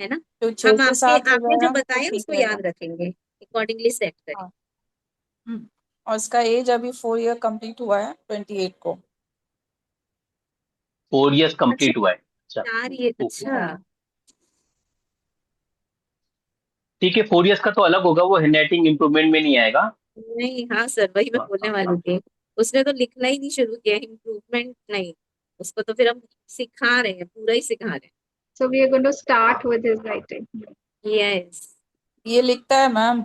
है ना। तो छः हम से आपके, सात हो आपने जो जाएगा तो बताया ठीक उसको रहेगा। याद रखेंगे, अकॉर्डिंगली सेट करें। हाँ। और इसका एज अभी 4 ईयर कंप्लीट हुआ है 28 को। 4 ईयर्स अच्छा, कंप्लीट हुआ है? अच्छा। 4 ये, ओके। अच्छा। हाँ। ठीक है, 4 ईयर्स का तो अलग होगा, वो हैंडराइटिंग इंप्रूवमेंट में नहीं आएगा। नहीं, हाँ सर, वही मैं हाँ बोलने हाँ वाली हाँ। थी। उसने तो लिखना ही नहीं शुरू किया, इम्प्रूवमेंट नहीं। उसको तो फिर हम सिखा रहे हैं, पूरा ही सिखा रहे So we are going to start with his writing. हैं। यस। ये लिखता है मैम।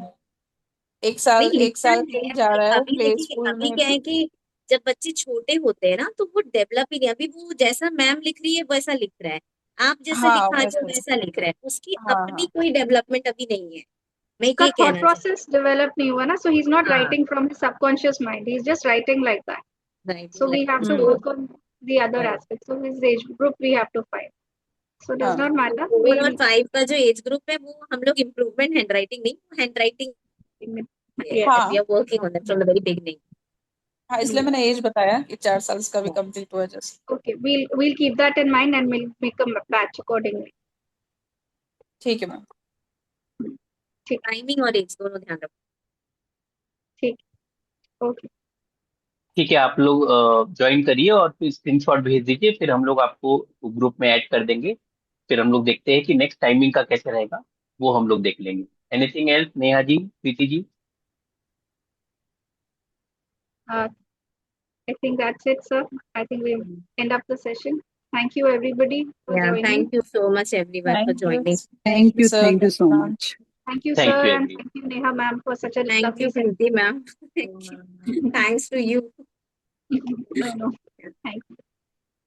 नहीं, एक लिखता साल है कहीं जा रहा है वो अभी, प्ले लेकिन स्कूल अभी में क्या भी। है कि जब बच्चे छोटे होते हैं ना, तो वो डेवलप ही नहीं, अभी वो जैसा मैम लिख रही है वैसा लिख रहा है, आप जैसे हाँ, लिखा रहे हो वैसे। वैसा लिख रहा है, उसकी हाँ अपनी हाँ कोई डेवलपमेंट अभी नहीं है। मैं उसका ये thought कहना चाहती process develop नहीं हुआ ना, so he's not हूँ। हाँ, writing from his subconscious mind. He's just writing like that. Writing So we like have to hmm work on the other aspects. So his age group we have to find. So it does हाँ not matter. 4 और 5 का जो age group है, वो हम लोग improvement hand writing नहीं, hand writing है. हाँ We are working on that from the very beginning. हाँ, इसलिए मैंने एज बताया कि 4 साल इसका भी कंप्लीट हुआ just. Okay, we'll keep that in mind and we'll make a batch accordingly. ठीक है मैम. टाइमिंग और एज दोनों ध्यान रखो. ठीक. Okay. ठीक है, आप लोग ज्वाइन करिए और फिर स्क्रीनशॉट भेज दीजिए, फिर हम लोग आपको ग्रुप में ऐड कर देंगे. फिर हम लोग देखते हैं कि नेक्स्ट टाइमिंग का कैसे रहेगा, वो हम लोग देख लेंगे. Anything else, Neha ji, Preeti ji? I think that's it, sir. I think we end up the session. Thank you, everybody, for Yeah, joining. thank you so much everyone for Thank you. joining. Thank you sir. so much. Thank you, Thank sir, you, and everyone. thank you, Neha, ma'am, for such a Thank lovely you, Preeti ma'am. Thank you. Thanks to you. No, no. Thank you.